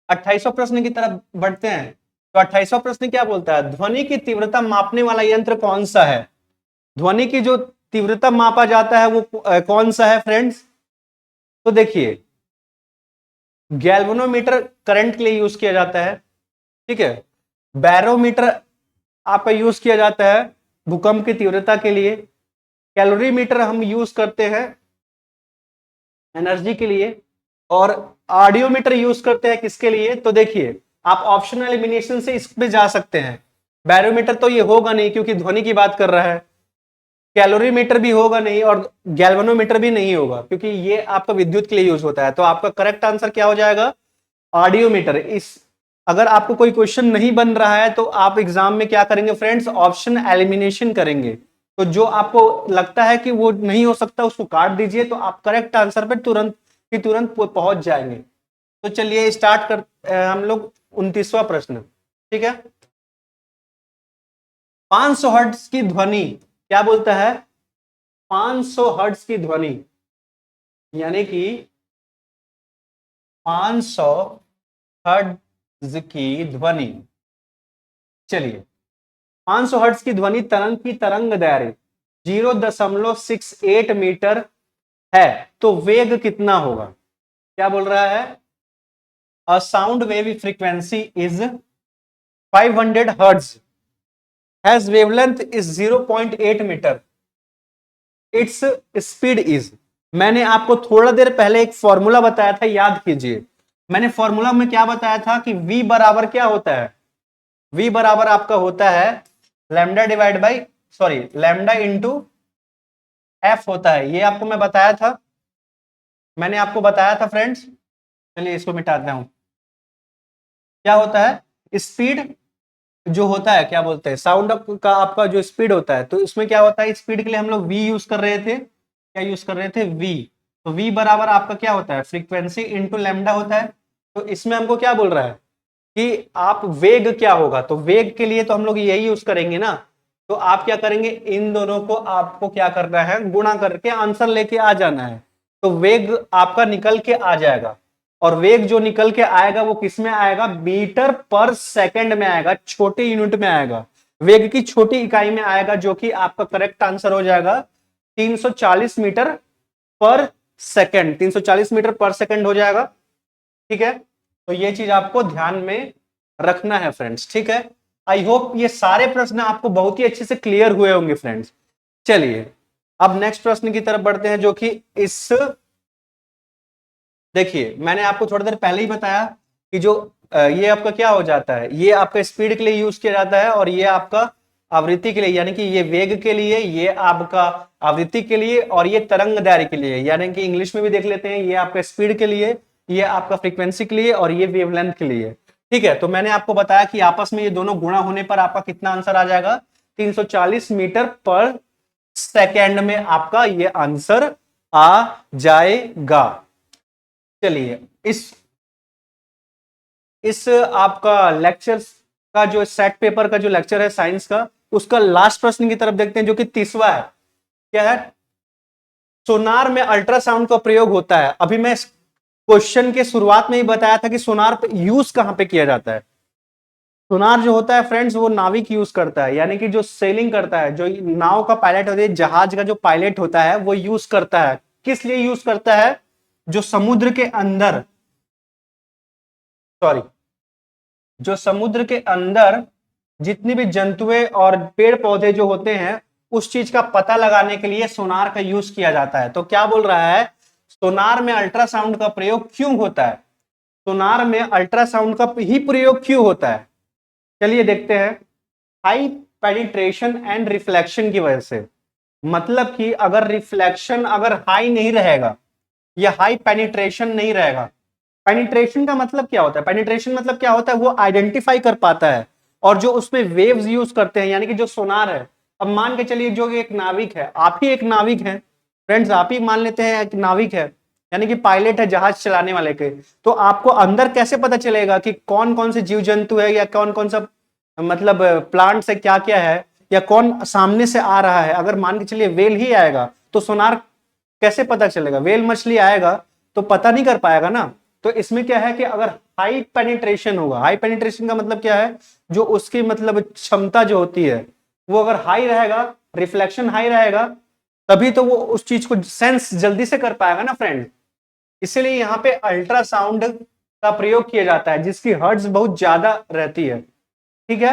28वां प्रश्न की तरफ बढ़ते हैं। तो 28वां प्रश्न क्या बोलता है? ध्वनि की तीव्रता मापने वाला यंत्र कौन सा है? ध्वनि की जो तीव्रता मापा जाता है वो कौन सा है फ्रेंड्स? तो देखिए, गैल्वेनोमीटर करंट के लिए यूज किया जाता है, ठीक है। बैरोमीटर आपका यूज किया जाता है भूकंप की तीव्रता के लिए। कैलोरीमीटर हम यूज करते हैं एनर्जी के लिए, और ऑडियोमीटर यूज करते हैं किसके लिए? तो देखिए, आप ऑप्शनल एलिमिनेशन से इस पे जा सकते हैं। बैरोमीटर तो ये होगा नहीं क्योंकि ध्वनि की बात कर रहा है, कैलोरीमीटर भी होगा नहीं, और गैल्वेनोमीटर भी नहीं होगा क्योंकि ये आपका विद्युत के लिए यूज होता है। तो आपका करेक्ट आंसर क्या हो जाएगा? ऑडियोमीटर। इस अगर आपको कोई क्वेश्चन नहीं बन रहा है तो आप एग्जाम में क्या करेंगे फ्रेंड्स? ऑप्शन एलिमिनेशन करेंगे। तो जो आपको लगता है कि वो नहीं हो सकता उसको काट दीजिए, तो आप करेक्ट आंसर पर तुरंत की तुरंत पहुंच जाएंगे। तो चलिए स्टार्ट कर हम लोग 29वां प्रश्न, ठीक है। 500 हर्ट्ज की ध्वनि क्या बोलता है? 500 हर्ट्ज की ध्वनि, यानी कि 500 हर्ट्ज की ध्वनि। चलिए, 500 हर्ट्ज की ध्वनि तरंग की तरंग दैर्घ्य 0.68 मीटर है, तो वेग कितना होगा? क्या बोल रहा है? A sound wave frequency is 500 hertz has wavelength is 0.8 metre, its speed is. मैंने आपको थोड़ा देर पहले एक फॉर्मूला बताया था, याद कीजिए। मैंने फॉर्मूला में क्या बताया था कि V बराबर क्या होता है? V बराबर आपका होता है lambda divide by, sorry, lambda into F होता है। ये आपको मैं बताया था, मैंने आपको बताया था फ्रेंड्स। चलिए इसको मिटाता हूं। क्या होता है? स्पीड जो होता है, क्या बोलते हैं, साउंड का आपका जो स्पीड होता है, तो इसमें क्या होता है? स्पीड के लिए हम लोग V यूज कर रहे थे। क्या यूज कर रहे थे? V। तो V बराबर आपका क्या होता है? फ्रीक्वेंसी इंटू लैम्डा होता है। तो इसमें हमको क्या बोल रहा है कि आप वेग क्या होगा? तो वेग के लिए तो हम लोग यही यूज करेंगे ना। तो आप क्या करेंगे? इन दोनों को आपको क्या करना है? गुणा करके आंसर लेके आ जाना है। तो वेग आपका निकल के आ जाएगा, और वेग जो निकल के आएगा वो किस में आएगा? मीटर पर सेकंड में आएगा, छोटे यूनिट में आएगा, वेग की छोटी इकाई में आएगा, जो कि आपका करेक्ट आंसर हो जाएगा 340 मीटर पर सेकंड। 340 मीटर पर सेकंड हो जाएगा, ठीक है। तो ये चीज आपको ध्यान में रखना है फ्रेंड्स, ठीक है। आई होप ये सारे प्रश्न आपको बहुत ही अच्छे से क्लियर हुए होंगे फ्रेंड्स। चलिए अब नेक्स्ट प्रश्न की तरफ बढ़ते हैं, जो कि इस, देखिए मैंने आपको थोड़ी देर पहले ही बताया कि जो ये आपका क्या हो जाता है, ये आपका स्पीड के लिए यूज किया जाता है, और ये आपका आवृत्ति के लिए, यानी कि ये वेग के लिए, ये आपका आवृत्ति के लिए, और ये तरंग दैर्घ्य के लिए, यानी कि इंग्लिश में भी देख लेते हैं, ये आपका स्पीड के लिए, ये आपका फ्रीक्वेंसी के लिए, और ये वेवलेंथ के लिए, ठीक है। तो मैंने आपको बताया कि आपस में ये दोनों गुणा होने पर आपका कितना आंसर आ जाएगा? 340 मीटर पर सेकेंड में आपका ये आंसर आ जाएगा। चलिए इस आपका लेक्चर का जो सेट पेपर का जो लेक्चर है साइंस का, उसका लास्ट प्रश्न की तरफ देखते हैं, जो कि 30वां है। क्या है? सोनार में अल्ट्रासाउंड का प्रयोग होता है। अभी मैं क्वेश्चन के शुरुआत में ही बताया था कि सोनार पे यूज कहां पे किया जाता है। सोनार जो होता है फ्रेंड्स, वो नाविक यूज करता है, यानी कि जो सेलिंग करता है, जो नाव का पायलट होता है, जहाज का जो पायलट होता है, वो यूज करता है किस लिए यूज करता है? जो समुद्र के अंदर, सॉरी, जो समुद्र के अंदर जितनी भी जंतुएं और पेड़ पौधे जो होते हैं उस चीज का पता लगाने के लिए सोनार का यूज किया जाता है। तो क्या बोल रहा है, सोनार में अल्ट्रासाउंड का प्रयोग क्यों होता है? सोनार में अल्ट्रासाउंड का ही प्रयोग क्यों होता है? चलिए देखते हैं। हाई पेनिट्रेशन एंड रिफ्लेक्शन की वजह से, मतलब कि अगर रिफ्लेक्शन अगर हाई नहीं रहेगा या हाई पेनिट्रेशन नहीं रहेगा। पेनिट्रेशन का मतलब क्या होता है? पेनिट्रेशन मतलब क्या होता है? वो आइडेंटिफाई कर पाता है और जो उसमें वेव्स यूज करते हैं, यानी कि जो सोनार है। अब मान के चलिए जो एक नाविक है, आप ही एक नाविक है फ्रेंड्स, आप ही मान लेते हैं एक नाविक है, यानी कि पायलट है जहाज चलाने वाले के। तो आपको अंदर कैसे पता चलेगा कि कौन कौन से जीव जंतु है या कौन कौन सा मतलब प्लांट्स है, क्या क्या है, या कौन सामने से आ रहा है? अगर मान के चलिए वेल ही आएगा तो सोनार कैसे पता चलेगा? वेल मछली आएगा तो पता नहीं कर पाएगा ना। तो इसमें क्या है कि अगर हाई पेनिट्रेशन होगा, हाई पेनिट्रेशन का मतलब क्या है, जो उसकी मतलब क्षमता जो होती है वो अगर हाई रहेगा, रिफ्लेक्शन हाई रहेगा, तभी तो वो उस चीज को सेंस जल्दी से कर पाएगा ना फ्रेंड। इसलिए यहाँ पे अल्ट्रासाउंड का प्रयोग किया जाता है जिसकी हर्ट्ज बहुत ज्यादा रहती है। ठीक है,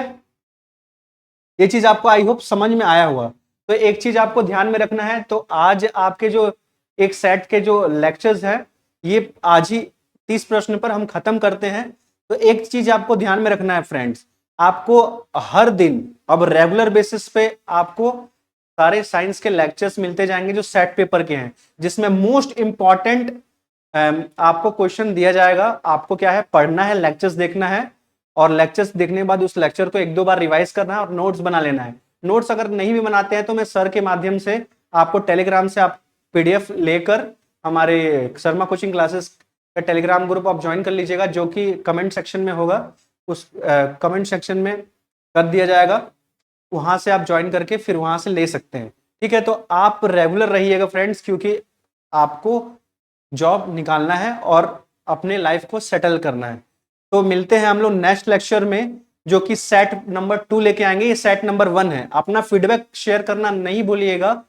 ये चीज आपको आई होप समझ में आया हुआ। तो एक चीज आपको ध्यान में रखना है, तो आज आपके जो एक सेट के जो लेक्चर्स है ये आज ही 30 प्रश्न पर हम खत्म करते हैं। तो एक चीज आपको ध्यान में रखना है फ्रेंड्स, आपको हर दिन अब रेगुलर बेसिस पे आपको सारे साइंस के लेक्चर्स मिलते जाएंगे जो सेट पेपर के हैं, जिसमें मोस्ट इंपॉर्टेंट आपको क्वेश्चन दिया जाएगा। आपको क्या है, पढ़ना है, लेक्चर्स देखना है, और लेक्चर्स देखने के बाद उस लेक्चर को एक दो बार रिवाइज करना है और नोट्स बना लेना है। नोट्स अगर नहीं भी बनाते हैं तो मैं सर के माध्यम से आपको टेलीग्राम से आप पीडीएफ लेकर हमारे शर्मा कोचिंग क्लासेस का टेलीग्राम ग्रुप आप ज्वाइन कर लीजिएगा, जो कि कमेंट सेक्शन में होगा। उस कमेंट सेक्शन में कर दिया जाएगा, वहां से आप ज्वाइन करके फिर वहां से ले सकते हैं। ठीक है, तो आप रेगुलर रहिएगा फ्रेंड्स, क्योंकि आपको जॉब निकालना है और अपने लाइफ को सेटल करना है। तो मिलते हैं हम लोग नेक्स्ट लेक्चर में, जो कि सेट नंबर 2 लेके आएंगे। ये सेट नंबर 1 है। अपना फीडबैक शेयर करना नहीं भूलिएगा,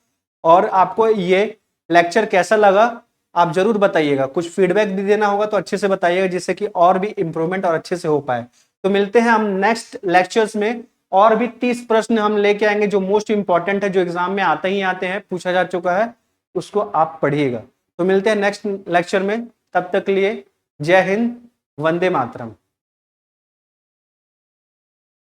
और आपको ये लेक्चर कैसा लगा आप जरूर बताइएगा। कुछ फीडबैक भी देना होगा तो अच्छे से बताइएगा, जिससे कि और भी इंप्रूवमेंट और अच्छे से हो पाए। तो मिलते हैं हम नेक्स्ट लेक्चर्स में, और भी 30 प्रश्न हम लेके आएंगे जो मोस्ट इंपॉर्टेंट है, जो एग्जाम में आते ही आते हैं, पूछा जा चुका है, उसको आप पढ़िएगा। तो मिलते हैं नेक्स्ट लेक्चर में, तब तक के लिए जय हिंद, वंदे मातरम।